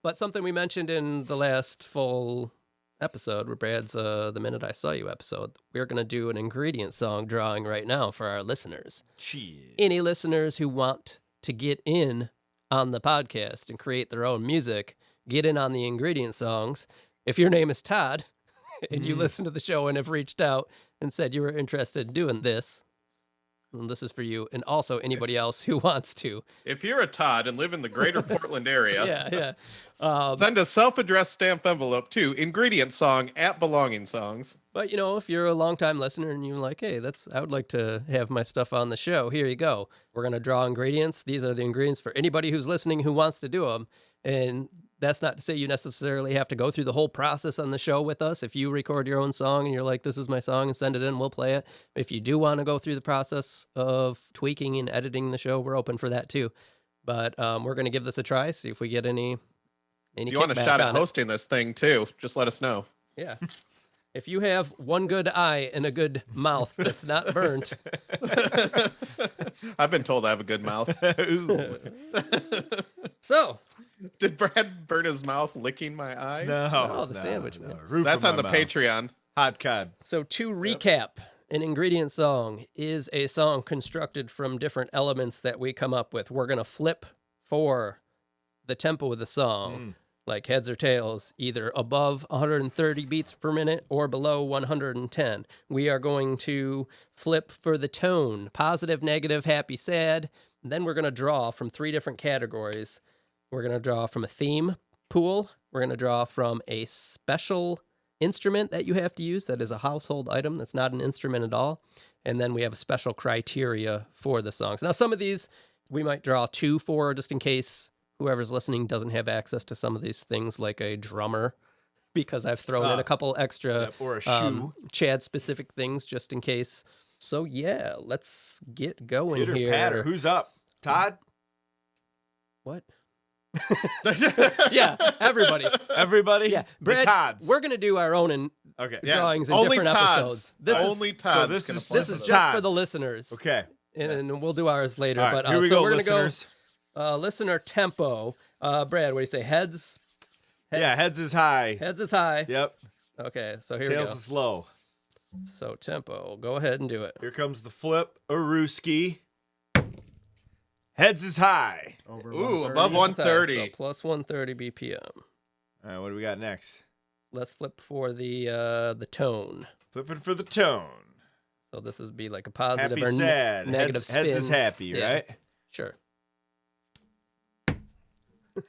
[SPEAKER 1] But something we mentioned in the last full episode, where Brad's The Minute I Saw You episode, we're going to do an ingredient song drawing right now for our listeners.
[SPEAKER 3] Shit.
[SPEAKER 1] Any listeners who want to get in on the podcast and create their own music, get in on the ingredient songs. If your name is Todd and you listen to the show and have reached out and said you were interested in doing this, well, this is for you. And also anybody else who wants to.
[SPEAKER 2] If you're a Todd and live in the greater Portland area,
[SPEAKER 1] send
[SPEAKER 2] a self-addressed stamp envelope to ingredientsong@belongingsongs.
[SPEAKER 1] But, if you're a longtime listener and you're like, hey, I would like to have my stuff on the show, here you go. We're going to draw ingredients. These are the ingredients for anybody who's listening who wants to do them. And that's not to say you necessarily have to go through the whole process on the show with us. If you record your own song and you're like, this is my song, and send it in, we'll play it. If you do want to go through the process of tweaking and editing the show, we're open for that too. But we're going to give this a try, see if we get any
[SPEAKER 2] If you want a shot at hosting this thing too, just let us know.
[SPEAKER 1] Yeah. If you have one good eye and a good mouth that's not burnt.
[SPEAKER 2] I've been told I have a good mouth.
[SPEAKER 1] So.
[SPEAKER 2] Did Brad burn his mouth licking my eye?
[SPEAKER 1] No, the sandwich, man.
[SPEAKER 2] That's on the Patreon.
[SPEAKER 3] Hot cod.
[SPEAKER 1] So to recap, an ingredient song is a song constructed from different elements that we come up with. We're going to flip for the tempo of the song. like heads or tails, either above 130 beats per minute or below 110. We are going to flip for the tone, positive, negative, happy, sad. Then we're going to draw from 3 different categories. We're going to draw from a theme pool. We're going to draw from a special instrument that you have to use that is a household item that's not an instrument at all. And then we have a special criteria for the songs. Now, some of these we might draw 2 for just in case whoever's listening doesn't have access to some of these things, like a drummer, because I've thrown in a couple extra
[SPEAKER 3] or a shoe.
[SPEAKER 1] Chad-specific things just in case. So, yeah, let's get going
[SPEAKER 3] Pitter
[SPEAKER 1] here.
[SPEAKER 3] patter. Who's up? Todd?
[SPEAKER 1] What? Yeah, everybody.
[SPEAKER 3] Everybody?
[SPEAKER 1] Yeah,
[SPEAKER 3] The
[SPEAKER 1] Brad,
[SPEAKER 3] Todds.
[SPEAKER 1] we're going to do our own
[SPEAKER 3] Okay.
[SPEAKER 2] Yeah.
[SPEAKER 1] drawings in
[SPEAKER 2] Only
[SPEAKER 1] different
[SPEAKER 2] Todd's.
[SPEAKER 1] episodes. This
[SPEAKER 2] Only Todd's
[SPEAKER 3] this
[SPEAKER 2] gonna
[SPEAKER 3] is-
[SPEAKER 2] play
[SPEAKER 1] this is
[SPEAKER 2] this.
[SPEAKER 1] just for
[SPEAKER 3] Todd's.
[SPEAKER 1] the listeners.
[SPEAKER 3] Okay.
[SPEAKER 1] And we'll do ours later.
[SPEAKER 3] All right,
[SPEAKER 1] but
[SPEAKER 3] here we
[SPEAKER 1] so
[SPEAKER 3] go,
[SPEAKER 1] we're going to
[SPEAKER 3] listeners.
[SPEAKER 1] go listener tempo. Brad, what do you say? Heads?
[SPEAKER 3] Yeah, heads is high.
[SPEAKER 1] Heads is high.
[SPEAKER 3] Yep.
[SPEAKER 1] Okay, so here
[SPEAKER 3] Tails
[SPEAKER 1] we go.
[SPEAKER 3] is low.
[SPEAKER 1] So tempo, go ahead and do it.
[SPEAKER 3] Here comes the flip. Aruski. Heads is high.
[SPEAKER 5] Over
[SPEAKER 2] Ooh,
[SPEAKER 5] 130.
[SPEAKER 2] above 130.
[SPEAKER 1] So plus 130 BPM.
[SPEAKER 3] All right, what do we got next?
[SPEAKER 1] Let's flip for the tone.
[SPEAKER 3] Flipping for the tone.
[SPEAKER 1] So this is be like a positive
[SPEAKER 3] Happy,
[SPEAKER 1] or
[SPEAKER 3] sad.
[SPEAKER 1] negative
[SPEAKER 3] Heads
[SPEAKER 1] spin.
[SPEAKER 3] is happy,
[SPEAKER 1] Yeah.
[SPEAKER 3] right?
[SPEAKER 1] Sure.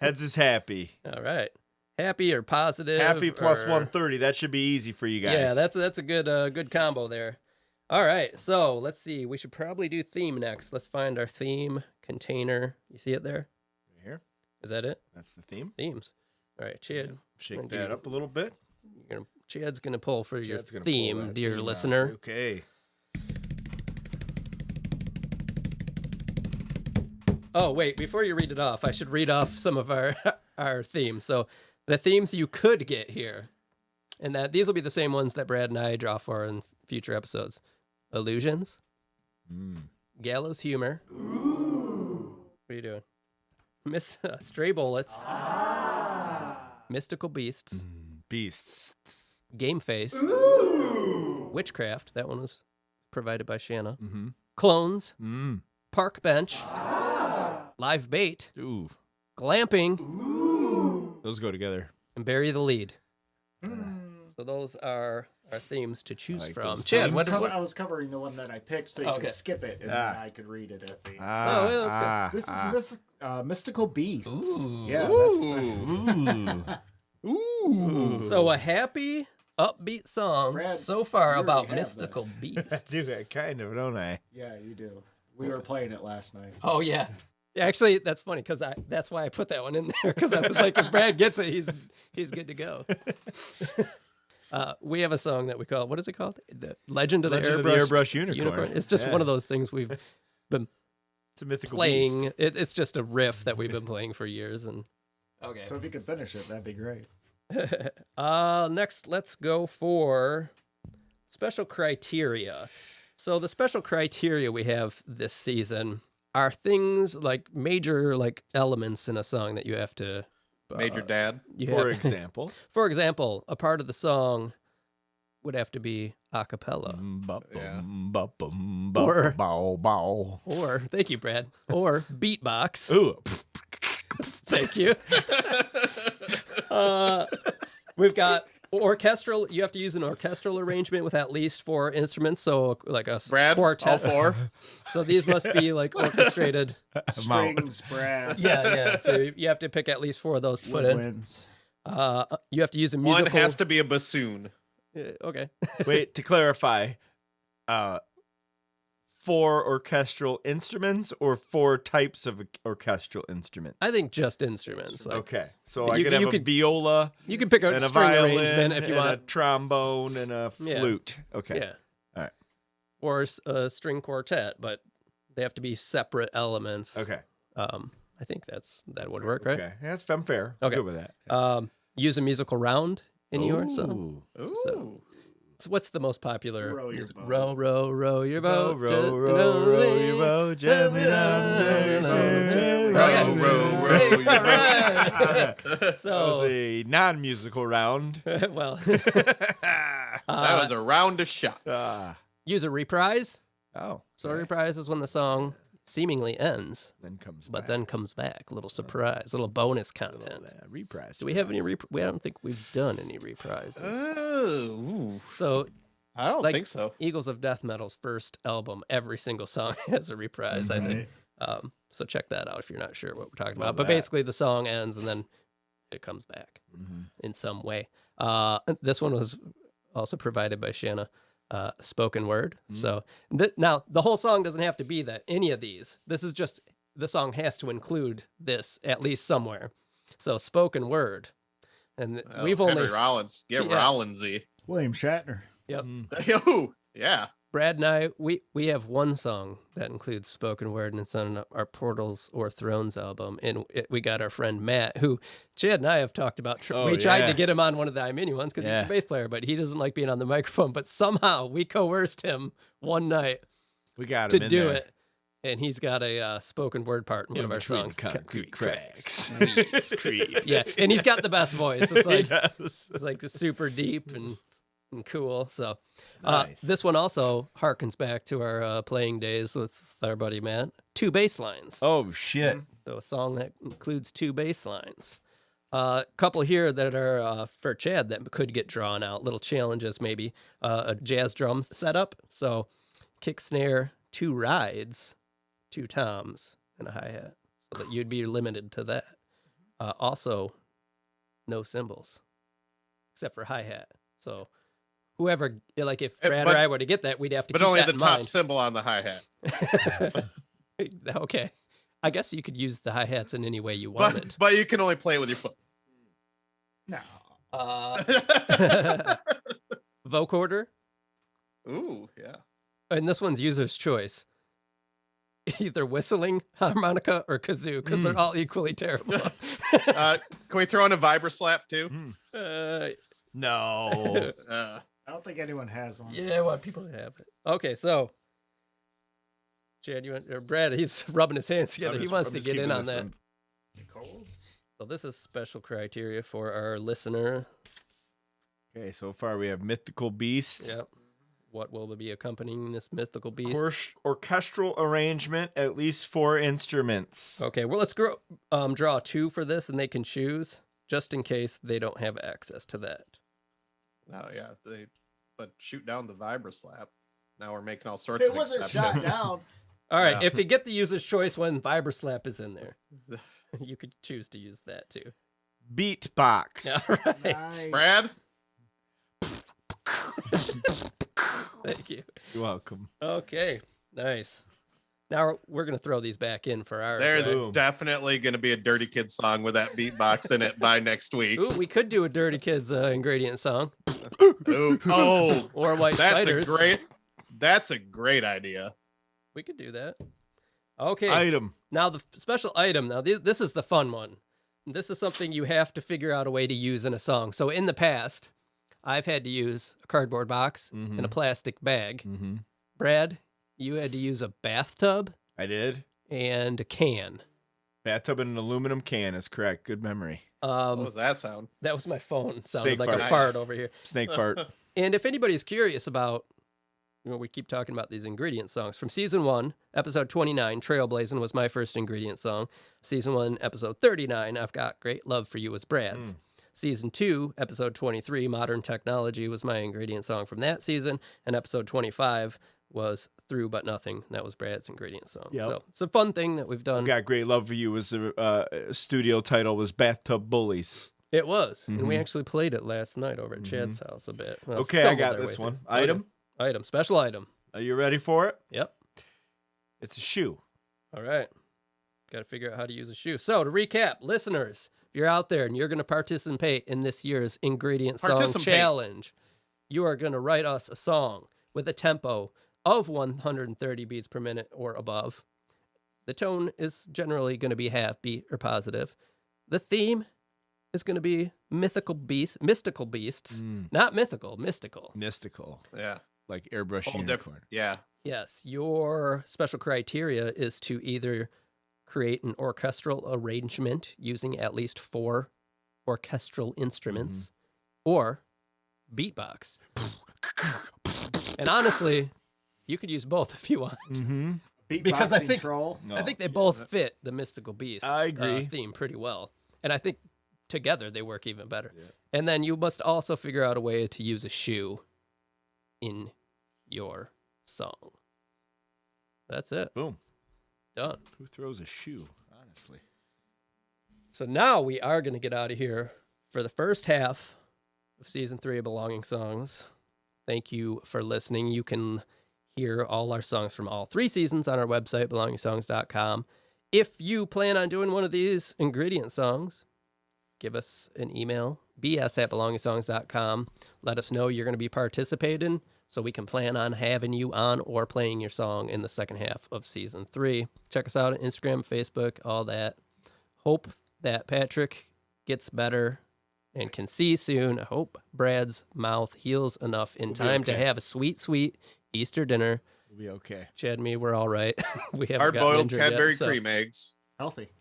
[SPEAKER 3] Heads is happy.
[SPEAKER 1] All right. Happy or positive?
[SPEAKER 3] Happy plus
[SPEAKER 1] or-
[SPEAKER 3] 130. That should be easy for you guys.
[SPEAKER 1] Yeah, that's a good combo there. All right, so let's see. We should probably do theme next. Let's find our theme container. You see it there?
[SPEAKER 3] Here.
[SPEAKER 1] Is that it?
[SPEAKER 3] That's the theme.
[SPEAKER 1] Themes. All right, Chad.
[SPEAKER 3] Shake
[SPEAKER 1] Gonna
[SPEAKER 3] that
[SPEAKER 1] do-
[SPEAKER 3] up a little bit.
[SPEAKER 1] Chad's gonna pull for your
[SPEAKER 3] Chad's gonna pull
[SPEAKER 1] theme,
[SPEAKER 3] that
[SPEAKER 1] dear
[SPEAKER 3] theme out.
[SPEAKER 1] listener.
[SPEAKER 3] Okay.
[SPEAKER 1] Oh, wait, before you read it off, I should read off some of our our themes. So the themes you could get here, and that these will be the same ones that Brad and I draw for in future episodes. Illusions. Gallows humor. What are you doing? Stray bullets. Mystical beasts.
[SPEAKER 3] Beasts.
[SPEAKER 1] Game face. Witchcraft. That one was provided by Shanna.
[SPEAKER 3] Mm-hmm.
[SPEAKER 1] Clones.
[SPEAKER 3] Mm.
[SPEAKER 1] Park bench. Live bait.
[SPEAKER 3] Ooh.
[SPEAKER 1] Glamping.
[SPEAKER 3] Those go together.
[SPEAKER 1] And bury the lead. So those are our themes to choose
[SPEAKER 3] like
[SPEAKER 1] from.
[SPEAKER 3] those
[SPEAKER 1] Chad,
[SPEAKER 3] themes.
[SPEAKER 1] what?
[SPEAKER 5] I was covering the one that I picked so you
[SPEAKER 1] Okay.
[SPEAKER 5] could skip it and then I could read it at the end.
[SPEAKER 3] Ah,
[SPEAKER 1] well, that's good.
[SPEAKER 5] This is Mystical Beasts.
[SPEAKER 1] Ooh.
[SPEAKER 5] Yeah,
[SPEAKER 3] Ooh.
[SPEAKER 1] So a happy, upbeat song
[SPEAKER 5] Brad,
[SPEAKER 1] so far
[SPEAKER 5] you
[SPEAKER 1] about
[SPEAKER 5] already have
[SPEAKER 1] mystical
[SPEAKER 5] this.
[SPEAKER 1] beasts.
[SPEAKER 3] Do that kind of, don't I?
[SPEAKER 5] yeah, you do. We were playing it last night.
[SPEAKER 1] Oh yeah. Yeah, actually, that's funny because that's why I put that one in there because I was like, if Brad gets it, he's good to go. We have a song that we call, what is it called? The Legend of the
[SPEAKER 3] Airbrush Unicorn.
[SPEAKER 1] It's just
[SPEAKER 3] Yeah.
[SPEAKER 1] one of those things we've been
[SPEAKER 3] It's a mythical
[SPEAKER 1] playing.
[SPEAKER 3] beast.
[SPEAKER 1] It's just a riff that we've been playing for years. And okay.
[SPEAKER 5] So if you could finish it, that'd be great.
[SPEAKER 1] Next, let's go for special criteria. So the special criteria we have this season are things like major like elements in a song that you have to
[SPEAKER 2] Major Dad.
[SPEAKER 3] For example.
[SPEAKER 1] For example, a part of the song would have to be a cappella.
[SPEAKER 2] Yeah.
[SPEAKER 1] Or-
[SPEAKER 3] Bow, bow.
[SPEAKER 1] Or, thank you, Brad, or beatbox.
[SPEAKER 3] Ooh.
[SPEAKER 1] Thank you. We've got orchestral. You have to use an orchestral arrangement with at least 4 instruments. So like a
[SPEAKER 2] Brad,
[SPEAKER 1] quartet.
[SPEAKER 2] all 4.
[SPEAKER 1] So these must be like orchestrated.
[SPEAKER 5] Strings, brass,
[SPEAKER 1] Yeah. So you have to pick at least 4 of those to put in.
[SPEAKER 5] woodwinds.
[SPEAKER 1] You have to use a
[SPEAKER 2] One
[SPEAKER 1] musical.
[SPEAKER 2] has to be a bassoon.
[SPEAKER 1] Okay.
[SPEAKER 3] Wait, to clarify, 4 orchestral instruments or 4 types of orchestral instruments?
[SPEAKER 1] I think just instruments. Like,
[SPEAKER 3] Okay, so
[SPEAKER 1] You-
[SPEAKER 3] I could have
[SPEAKER 1] you
[SPEAKER 3] a
[SPEAKER 1] could-
[SPEAKER 3] viola
[SPEAKER 1] You can pick a
[SPEAKER 3] and a
[SPEAKER 1] string
[SPEAKER 3] violin
[SPEAKER 1] arrangement if you
[SPEAKER 3] and a
[SPEAKER 1] want.
[SPEAKER 3] trombone and a
[SPEAKER 1] Yeah.
[SPEAKER 3] flute. Okay.
[SPEAKER 1] Yeah.
[SPEAKER 3] All right.
[SPEAKER 1] Or a string quartet, but they have to be separate elements.
[SPEAKER 3] Okay.
[SPEAKER 1] I think that would work, right?
[SPEAKER 3] Okay. Yeah, I'm fair. I'm
[SPEAKER 1] Okay.
[SPEAKER 3] good with that.
[SPEAKER 1] Use a musical round in your song.
[SPEAKER 3] Ooh.
[SPEAKER 1] So what's the most popular?
[SPEAKER 5] Row your
[SPEAKER 1] music?
[SPEAKER 5] boat.
[SPEAKER 1] Row, row, row your boat.
[SPEAKER 3] Row, row, row your boat gently down the
[SPEAKER 2] Row, row, row your boat.
[SPEAKER 3] That was
[SPEAKER 1] So,
[SPEAKER 3] a non-musical round.
[SPEAKER 1] well,
[SPEAKER 2] That was a round of shots.
[SPEAKER 3] Ah.
[SPEAKER 1] use a reprise.
[SPEAKER 3] Oh.
[SPEAKER 1] So a reprise is when the song seemingly ends,
[SPEAKER 3] Then comes
[SPEAKER 1] but
[SPEAKER 3] back.
[SPEAKER 1] then comes back. Little surprise, little bonus content.
[SPEAKER 3] Reprise.
[SPEAKER 1] Do we have any? I don't think we've done any reprises. So,
[SPEAKER 2] I don't
[SPEAKER 1] like
[SPEAKER 2] think so.
[SPEAKER 1] Eagles of Death Metal's first album, every single song has a reprise. I think. So check that out if you're not sure what we're talking about. But basically, the song ends and then it comes back in some way. This one was also provided by Shanna, spoken word. So now the whole song doesn't have to be that any of these. This is just the song has to include this at least somewhere. So spoken word, and we've
[SPEAKER 2] Henry
[SPEAKER 1] only
[SPEAKER 2] Rollins. Get
[SPEAKER 1] Yeah.
[SPEAKER 2] Rollinsy.
[SPEAKER 5] William Shatner.
[SPEAKER 1] Yep.
[SPEAKER 2] Oh, yeah.
[SPEAKER 1] Brad and I, we have one song that includes spoken word, and it's on our Portals or Thrones album. And we got our friend Matt, who Chad and I have talked about. We tried to get him on one of the iMini ones because he's a bass player, but he doesn't like being on the microphone. But somehow we coerced him one night
[SPEAKER 3] We got
[SPEAKER 1] to
[SPEAKER 3] him in
[SPEAKER 1] do
[SPEAKER 3] there.
[SPEAKER 1] it. And he's got a spoken word part in one of our
[SPEAKER 3] Between
[SPEAKER 1] songs.
[SPEAKER 3] concrete cracks.
[SPEAKER 1] Weeds creep. Yeah, and he's got the best voice. It's like
[SPEAKER 3] does.
[SPEAKER 1] it's like super deep and cool. So
[SPEAKER 3] Nice.
[SPEAKER 1] this one also harkens back to our playing days with our buddy Matt. 2 bass lines.
[SPEAKER 3] Oh shit!
[SPEAKER 1] So a song that includes 2 bass lines. A couple here that are for Chad that could get drawn out. Little challenges maybe. A jazz drum setup. So kick snare, 2 rides, 2 toms, and a hi-hat. So that you'd be limited to that. Also, no cymbals. Except for hi-hat. So whoever, like if Brad or I were to get that, we'd have to
[SPEAKER 2] But
[SPEAKER 1] keep
[SPEAKER 2] only
[SPEAKER 1] that
[SPEAKER 2] the
[SPEAKER 1] in
[SPEAKER 2] top
[SPEAKER 1] mind.
[SPEAKER 2] symbol on the hi-hat.
[SPEAKER 1] Okay. I guess you could use the hi-hats in any way you
[SPEAKER 2] But,
[SPEAKER 1] wanted.
[SPEAKER 2] but you can only play it with your foot.
[SPEAKER 5] No.
[SPEAKER 1] Vocoder,
[SPEAKER 2] Ooh, yeah.
[SPEAKER 1] and this one's user's choice. Either whistling, harmonica, or kazoo, because they're all equally terrible.
[SPEAKER 2] Can we throw in a vibra slap too?
[SPEAKER 3] No.
[SPEAKER 5] I don't think anyone has one.
[SPEAKER 1] Yeah, I want people to have it. Okay, so Chad, or Brad, he's rubbing his hands together. He wants to get in on that.
[SPEAKER 5] Cold?
[SPEAKER 1] So this is special criteria for our listener.
[SPEAKER 3] Okay, so far we have mythical beast.
[SPEAKER 1] Yep. What will be accompanying this mythical beast?
[SPEAKER 3] Orchestral arrangement, at least 4 instruments.
[SPEAKER 1] Okay, well, let's draw 2 for this, and they can choose, just in case they don't have access to that.
[SPEAKER 2] Oh yeah, but shoot down the vibra slap. Now we're making all sorts
[SPEAKER 5] It
[SPEAKER 2] of
[SPEAKER 5] wasn't shot
[SPEAKER 2] exceptions.
[SPEAKER 5] down.
[SPEAKER 1] All right,
[SPEAKER 2] Yeah.
[SPEAKER 1] if you get the user's choice when Vibra Slap is in there, you could choose to use that too.
[SPEAKER 3] Beatbox.
[SPEAKER 1] All right,
[SPEAKER 5] Nice.
[SPEAKER 2] Brad,
[SPEAKER 1] thank you.
[SPEAKER 3] You're welcome.
[SPEAKER 1] Okay, nice. Now we're going to throw these back in for ours.
[SPEAKER 2] there's
[SPEAKER 1] right?
[SPEAKER 3] Boom.
[SPEAKER 2] definitely going to be a Dirty Kid song with that beatbox in it by next week.
[SPEAKER 1] Ooh, we could do a Dirty Kids ingredient song
[SPEAKER 2] Ooh, oh,
[SPEAKER 1] or White Spiders.
[SPEAKER 2] That's a great idea.
[SPEAKER 1] We could do that. Okay.
[SPEAKER 3] Item.
[SPEAKER 1] Now the special item. Now this is the fun one. This is something you have to figure out a way to use in a song. So in the past, I've had to use a cardboard box and a plastic bag.
[SPEAKER 3] Mm-hmm.
[SPEAKER 1] Brad, you had to use a bathtub
[SPEAKER 3] I did.
[SPEAKER 1] and a can.
[SPEAKER 3] Bathtub and an aluminum can is correct. Good memory.
[SPEAKER 2] What was that sound?
[SPEAKER 1] That was my phone. Sounded
[SPEAKER 3] Snake
[SPEAKER 1] like a
[SPEAKER 3] fart.
[SPEAKER 1] fart over here.
[SPEAKER 3] Snake fart.
[SPEAKER 1] And if anybody's curious about, we keep talking about these ingredient songs. From season 1, episode 29, Trailblazing was my first ingredient song. Season 1, episode 39, I've Got Great Love for You was Brad's. Season 2, episode 23, Modern Technology was my ingredient song from that season. And episode 25 was Through But Nothing. That was Brad's ingredient song.
[SPEAKER 3] Yep.
[SPEAKER 1] So it's a fun thing that we've done.
[SPEAKER 3] Got Great Love for You was the studio title was Bathtub Bullies.
[SPEAKER 1] It was. And we actually played it last night over at Chad's house a bit. Well,
[SPEAKER 3] Okay, I
[SPEAKER 1] stumbled
[SPEAKER 3] got
[SPEAKER 1] our
[SPEAKER 3] this
[SPEAKER 1] way
[SPEAKER 3] one.
[SPEAKER 1] through.
[SPEAKER 3] Item?
[SPEAKER 1] Item. Special item.
[SPEAKER 3] Are you ready for it?
[SPEAKER 1] Yep.
[SPEAKER 3] It's a shoe.
[SPEAKER 1] All right. Got to figure out how to use a shoe. So to recap, listeners, if you're out there and you're going to participate in this year's ingredient song
[SPEAKER 2] Participate.
[SPEAKER 1] challenge, you are going to write us a song with a tempo of 130 beats per minute or above. The tone is generally going to be half beat or positive. The theme is going to be mystical beasts, not mythical, mystical.
[SPEAKER 3] Mystical.
[SPEAKER 2] Yeah.
[SPEAKER 3] Like airbrush
[SPEAKER 2] Whole
[SPEAKER 3] unicorn.
[SPEAKER 2] Yeah.
[SPEAKER 1] Yes, your special criteria is to either create an orchestral arrangement using at least 4 orchestral instruments or beatbox. And honestly, you could use both if you want. Because I
[SPEAKER 5] Beatboxing
[SPEAKER 1] think-
[SPEAKER 5] troll.
[SPEAKER 3] No.
[SPEAKER 1] I think they both fit the Mystical Beast
[SPEAKER 3] I agree.
[SPEAKER 1] theme pretty well. And I think together they work even better. Yeah. And then you must also figure out a way to use a shoe in your song. That's it.
[SPEAKER 3] Boom.
[SPEAKER 1] Done.
[SPEAKER 3] Who throws a shoe, honestly?
[SPEAKER 1] So now we are going to get out of here for the first half of season 3 of Belonging Songs. Thank you for listening. You can hear all our songs from all 3 seasons on our website, belongingsongs.com. If you plan on doing one of these ingredient songs, give us an email, bs@belongingsongs.com. Let us know you're going to be participating so we can plan on having you on or playing your song in the second half of season 3. Check us out on Instagram, Facebook, all that. Hope that Patrick gets better and can see soon. I hope Brad's mouth heals enough in time to have a sweet, sweet Easter dinner.
[SPEAKER 3] We'll be okay.
[SPEAKER 1] Chad and me, we're all right. We haven't
[SPEAKER 6] Hard
[SPEAKER 1] gotten
[SPEAKER 6] boiled
[SPEAKER 1] injured
[SPEAKER 6] Cadbury
[SPEAKER 1] yet, so.
[SPEAKER 6] cream eggs.
[SPEAKER 5] Healthy.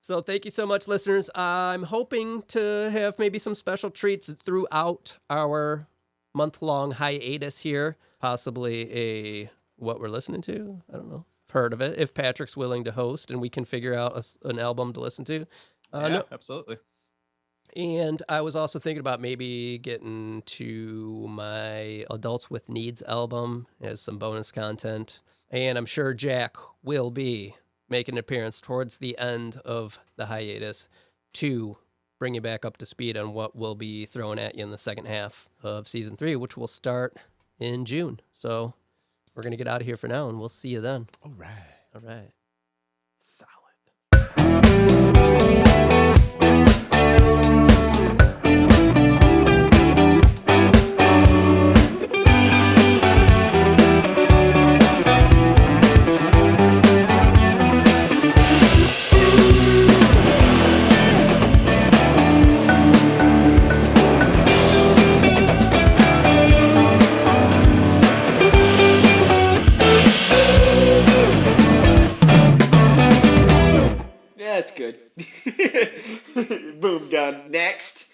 [SPEAKER 1] So thank you so much, listeners. I'm hoping to have maybe some special treats throughout our month-long hiatus here. Possibly a what we're listening to. I don't know. Heard of it. If Patrick's willing to host and we can figure out an album to listen to.
[SPEAKER 2] Absolutely.
[SPEAKER 1] And I was also thinking about maybe getting to my Adults with Needs album as some bonus content. And I'm sure Jack will be making an appearance towards the end of the hiatus to bring you back up to speed on what we'll be throwing at you in the second half of season 3, which will start in June. So we're going to get out of here for now, and we'll see you then.
[SPEAKER 3] All right.
[SPEAKER 1] All right.
[SPEAKER 2] Solid.
[SPEAKER 4] That's good. Boom, done. Next.